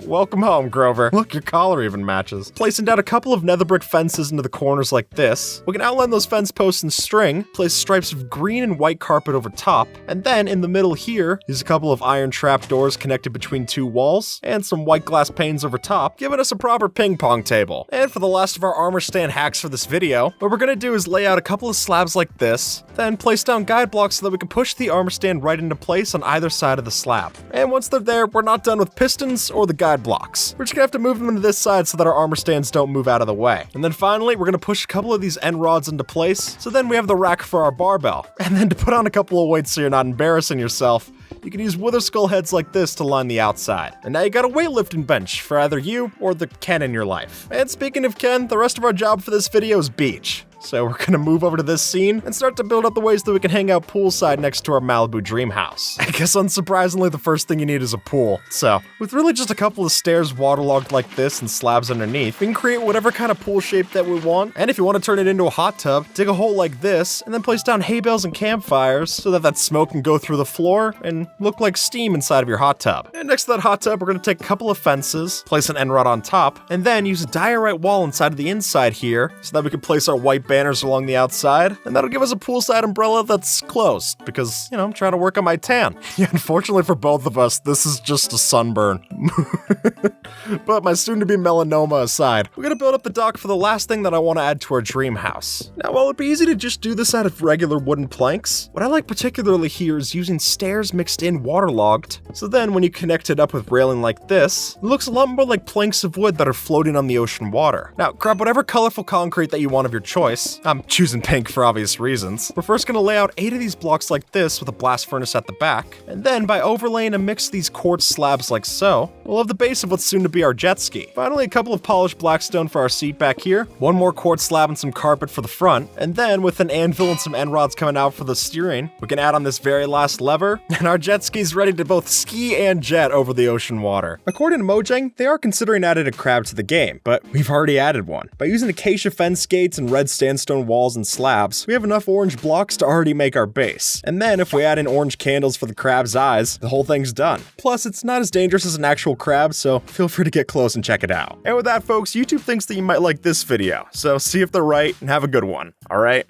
Welcome home, Grover. Look, your collar even matches. Placing down a couple of nether brick fences into the corners like this, we can outline those fence posts in string, place stripes of green and white carpet over top, and then in the middle here, use a couple of iron trapdoors connected between 2 walls, and some white glass panes over top, giving us a proper ping pong table. And for the last of our armor stand hacks for this video, what we're gonna do is lay out a couple of slabs like this, then place down guide blocks so that we can push the armor stand right into place on either side of the slab. And once they're there, we're not done with pistons or the guide blocks. We're just gonna have to move them to this side so that our armor stands don't move out of the way. And then finally, we're gonna push a couple of these end rods into place, so then we have the rack for our barbell. And then to put on a couple of weights so you're not embarrassing yourself, you can use wither skull heads like this to line the outside. And now you got a weightlifting bench for either you or the Ken in your life. And speaking of Ken, the rest of our job for this video is beach. So we're gonna move over to this scene and start to build up the ways that we can hang out poolside next to our Malibu dream house. I guess unsurprisingly, the first thing you need is a pool. So with really just a couple of stairs waterlogged like this and slabs underneath, we can create whatever kind of pool shape that we want. And if you want to turn it into a hot tub, dig a hole like this and then place down hay bales and campfires so that that smoke can go through the floor and look like steam inside of your hot tub. And next to that hot tub, we're gonna take a couple of fences, place an end rod on top, and then use a diorite wall inside of the inside here so that we can place our white banners along the outside, and that'll give us a poolside umbrella that's closed, because, you know, I'm trying to work on my tan. Yeah, unfortunately for both of us, this is just a sunburn. But my soon-to-be melanoma aside, we're gonna build up the dock for the last thing that I want to add to our dream house. Now, while it'd be easy to just do this out of regular wooden planks, what I like particularly here is using stairs mixed in waterlogged, so then when you connect it up with railing like this, it looks a lot more like planks of wood that are floating on the ocean water. Now, grab whatever colorful concrete that you want of your choice. I'm choosing pink for obvious reasons. We're first gonna lay out 8 of these blocks like this with a blast furnace at the back, and then by overlaying a mix of these quartz slabs like so, we'll have the base of what's soon to be our jet ski. Finally, a couple of polished blackstone for our seat back here, one more quartz slab and some carpet for the front, and then with an anvil and some end rods coming out for the steering, we can add on this very last lever, and our jet ski's ready to both ski and jet over the ocean water. According to Mojang, they are considering adding a crab to the game, but we've already added one. By using acacia fence gates and red sandstone walls and slabs, we have enough orange blocks to already make our base. And then if we add in orange candles for the crab's eyes, the whole thing's done. Plus, it's not as dangerous as an actual crab, so feel free to get close and check it out. And with that, folks, YouTube thinks that you might like this video, so see if they're right and have a good one, alright?